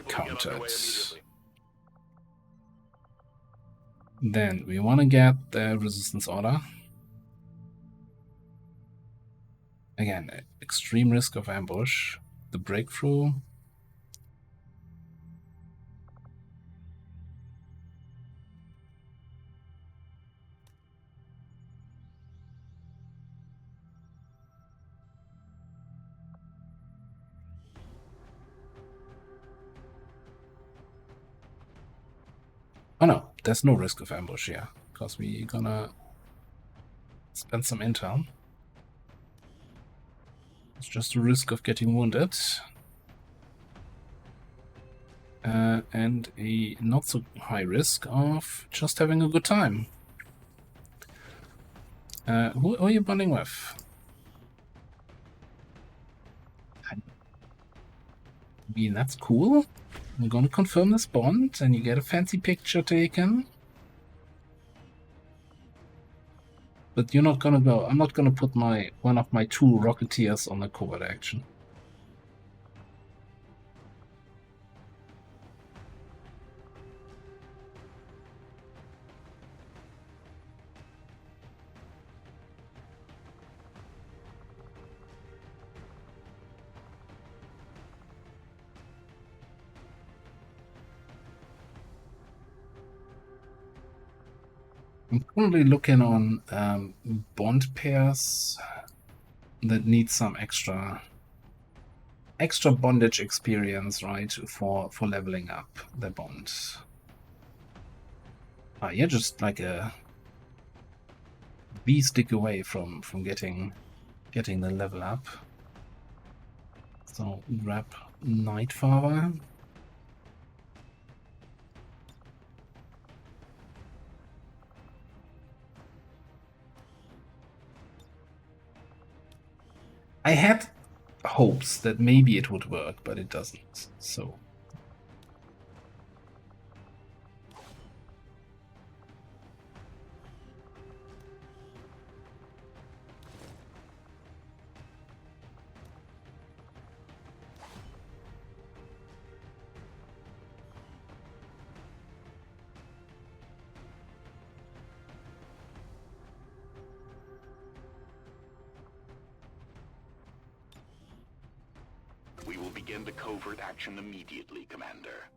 counted. Then we want to get the resistance order. Again, extreme risk of ambush. The breakthrough. there's no risk of ambush here, because we're gonna spend some intel. It's just a risk of getting wounded. And a not so high risk of just having a good time. Who are you bonding with? I mean, that's cool. I'm gonna confirm this bond, and you get a fancy picture taken. But you're not gonna go. I'm not gonna put one of my 2 Rocketeers on the covert action. I'm currently looking on bond pairs that need some extra bondage experience, right, for leveling up the bonds. You're just like a B-stick away from getting the level up. So grab Nightfather. I had hopes that maybe it would work, but it doesn't, so... We will begin the covert action immediately, Commander.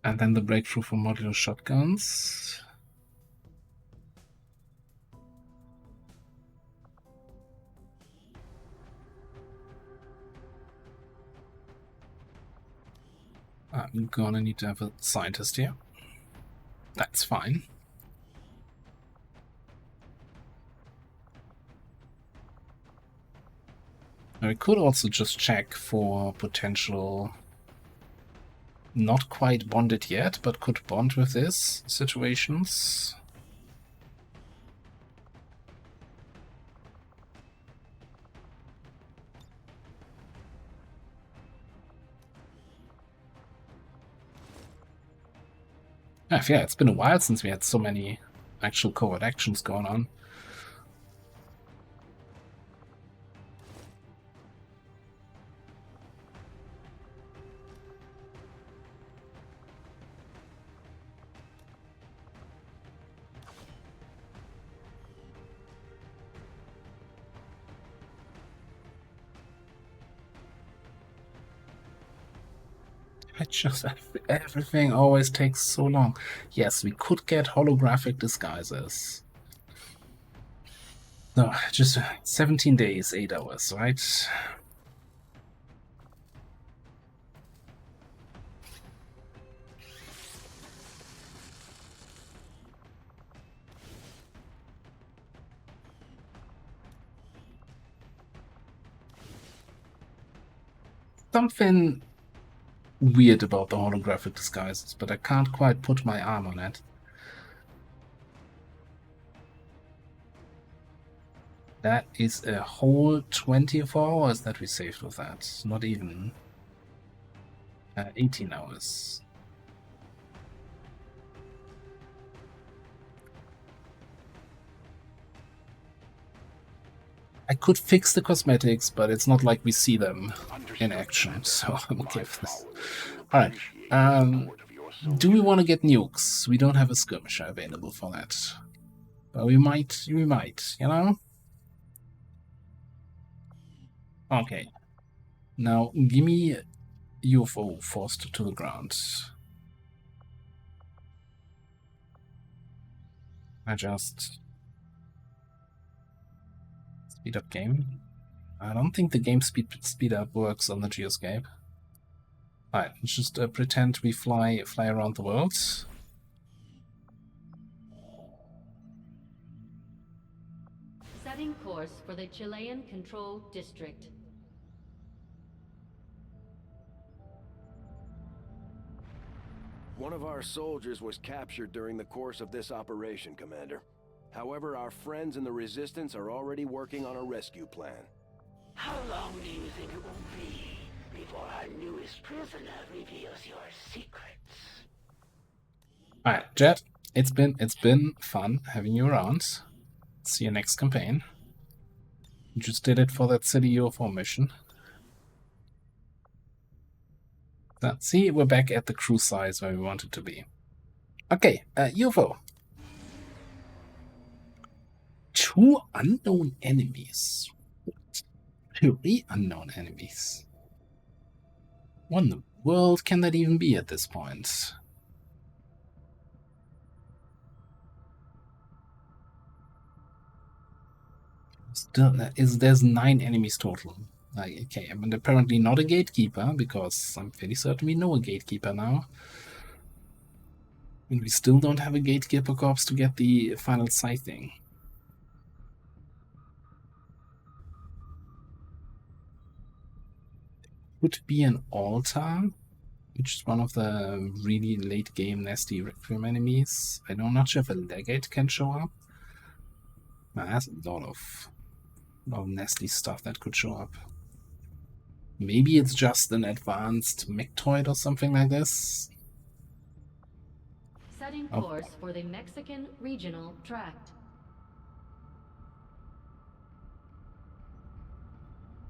And then the breakthrough for modular shotguns. I'm gonna need to have a scientist here. That's fine. I could also just check for potential not quite bonded yet, but could bond with this situations. Yeah, it's been a while since we had so many actual covert actions going on. Everything always takes so long. Yes, we could get holographic disguises. No, just 17 days, 8 hours, right? Something weird about the holographic disguises, but I can't quite put my arm on it. That is a whole 24 hours that we saved with that. Not even 18 hours. I could fix the cosmetics, but it's not like we see them in action, so I'm okay with this. Alright, do we want to get nukes? We don't have a skirmisher available for that. But we might, you know? Okay. Now, give me UFO forced to the ground. I just... Speed up game. I don't think the game speed up works on the Geoscape. Alright, let's just pretend we fly around the world. Setting course for the Chilean Control District. One of our soldiers was captured during the course of this operation, Commander. However, our friends in the Resistance are already working on a rescue plan. How long do you think it will be before our newest prisoner reveals your secrets? Alright, Jet, it's been fun having you around. See you next campaign. You just did it for that city UFO mission. So, see, we're back at the crew size where we wanted to be. Okay, UFO. 2 unknown enemies. 3 unknown enemies. What in the world can that even be at this point? Still, there's 9 enemies total. Like, okay, I'm apparently not a gatekeeper, because I'm fairly certain we know a gatekeeper now. And we still don't have a gatekeeper corpse to get the final sighting. Could be an altar, which is one of the really late game nasty Requiem enemies. I'm not sure if a legate can show up. That's a lot of nasty stuff that could show up. Maybe it's just an advanced mectoid or something like this. Setting course for the Mexican Regional Tract.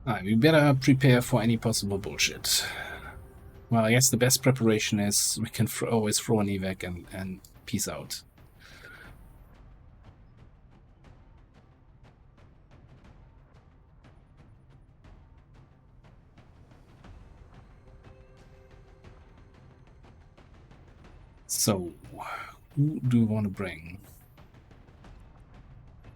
Alright, we better prepare for any possible bullshit. Well, I guess the best preparation is we can always throw an evac and peace out. So, who do we want to bring?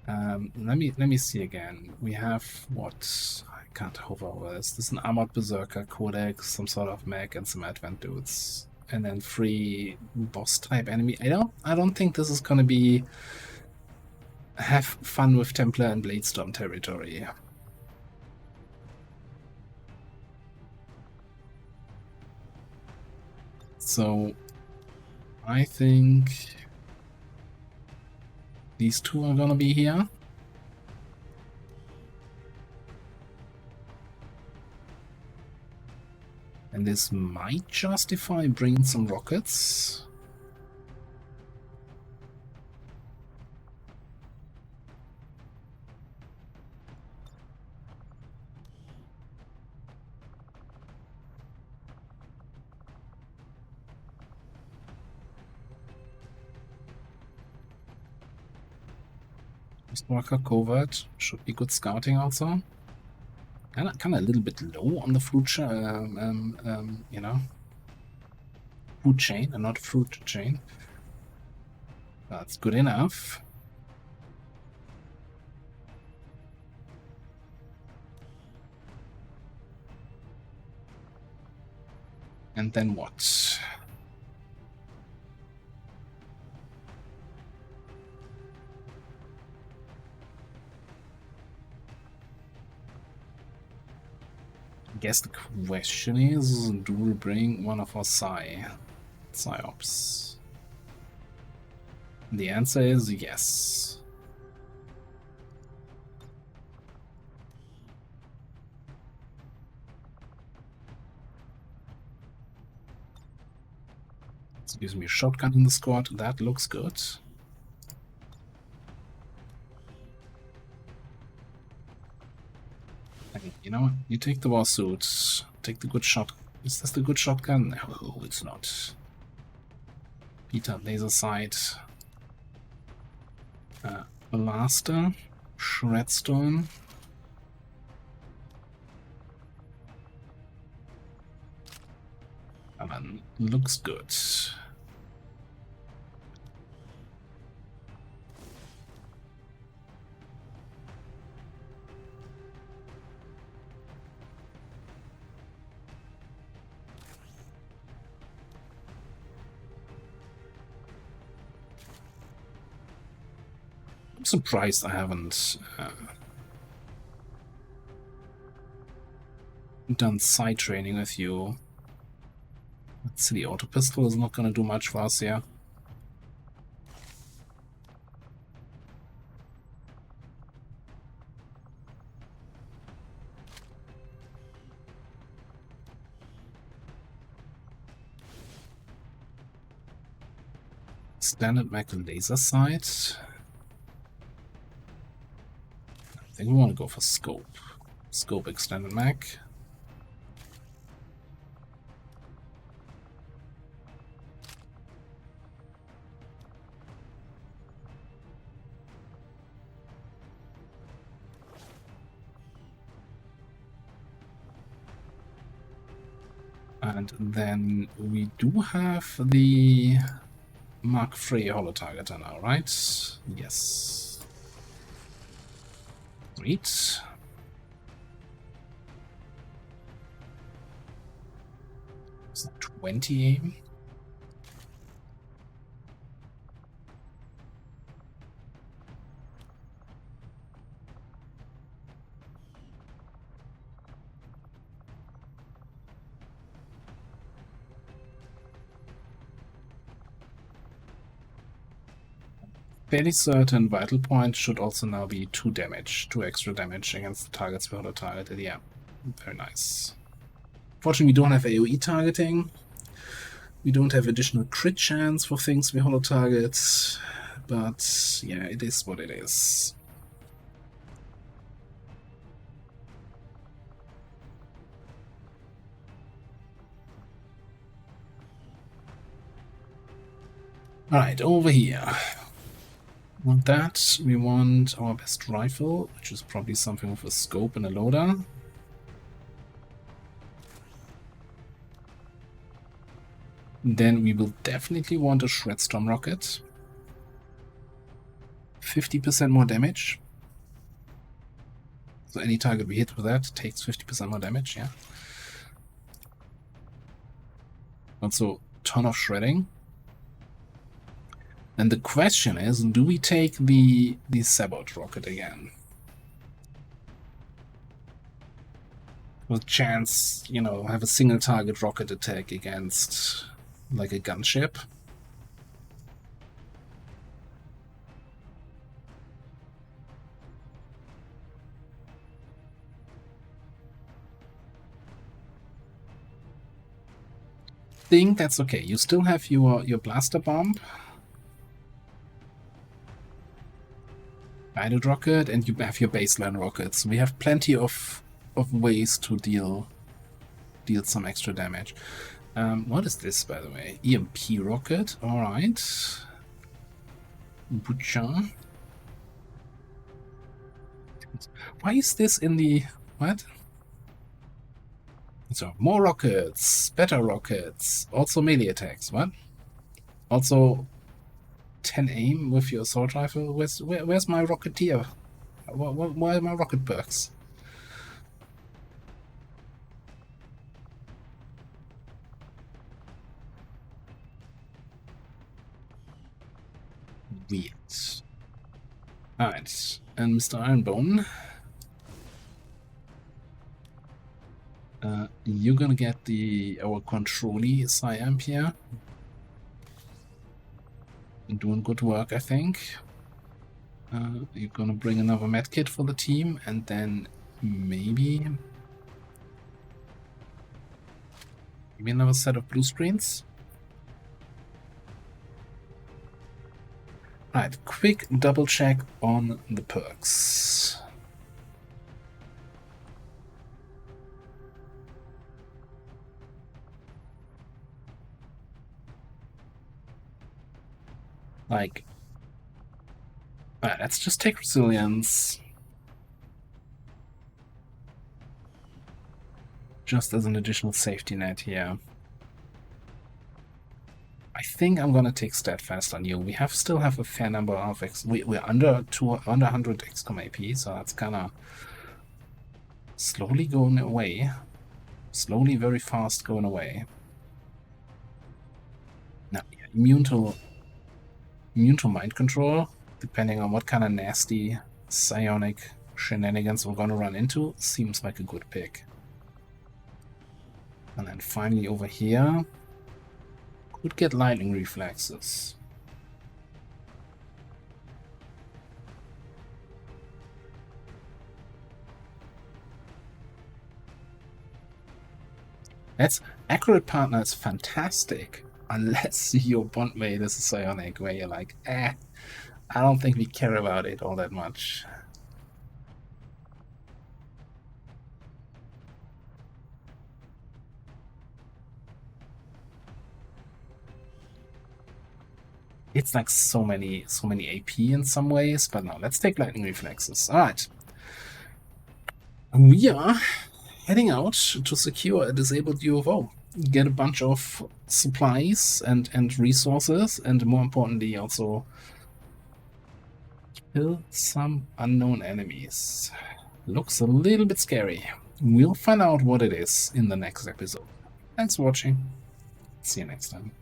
Let me see again. We have what? I can't hover over this. This is an armored berserker, codex, some sort of mech, and some advent dudes, and then 3 boss type enemy. I don't think this is gonna be have fun with Templar and Bladestorm territory. So I think these 2 are gonna be here. And this might justify bringing some rockets. Walker Covert should be good scouting also. Kind of a little bit low on the fruit you know, food chain and not fruit chain. That's good enough. And then what? I guess the question is, do we bring one of our psyops? The answer is yes. This gives me a shotgun in the squad. That looks good. You know what? You take the war suits. Take the good shot. Is this the good shotgun? No, it's not. Peter, laser sight. Blaster. Shredstone. Looks good. I'm surprised I haven't done side training with you. Let's see, the auto pistol is not going to do much for us here. Standard mag laser sight. I think we want to go for scope. Scope extended mag. And then we do have the Mark III holo-targeter now, right? Yes. Sweet. Is that 20 aim? Fairly certain vital point should also now be 2 damage, 2 extra damage against the targets we holo-targeted. Yeah, very nice. Fortunately, we don't have AoE targeting. We don't have additional crit chance for things we holo-target. But yeah, it is what it is. Alright, over here. Want that. We want our best rifle, which is probably something with a scope and a loader. Then we will definitely want a Shredstorm rocket. 50% more damage. So any target we hit with that takes 50% more damage, yeah. Also, ton of shredding. And the question is, do we take the Sabot rocket again? With chance, you know, have a single target rocket attack against like a gunship. I think that's okay. You still have your blaster bomb. Guided rocket, and you have your baseline rockets. We have plenty of ways to deal some extra damage. What is this, by the way? EMP rocket. All right. Butcher. Why is this in the what? So more rockets, better rockets, also melee attacks. What? Also 10 aim with your assault rifle. Where's my rocketeer? Why are my rocket perks? Weird. Alright, and Mr. Ironbone. You're gonna get our controlly Psyamp here. Doing good work, I think. You're gonna bring another medkit for the team, and then maybe another set of blue screens. Right, quick double check on the perks. Like, alright, let's just take resilience. Just as an additional safety net here. I think I'm gonna take Steadfast on you. We still have a fair number of we're under 100 XCOM AP, so that's kinda slowly going away. Slowly, very fast going away. Now, yeah, immune to mind control, depending on what kind of nasty psionic shenanigans we're gonna run into, seems like a good pick. And then finally over here, could get lightning reflexes. That's accurate partner is fantastic, unless your bondmate is a psionic, where you're like, I don't think we care about it all that much. It's like so many AP in some ways, but no, let's take lightning reflexes. Alright. We are heading out to secure a disabled UFO. Get a bunch of supplies and resources, and more importantly also kill some unknown enemies. Looks a little bit scary. We'll find out what it is in the next episode. Thanks for watching. See you next time.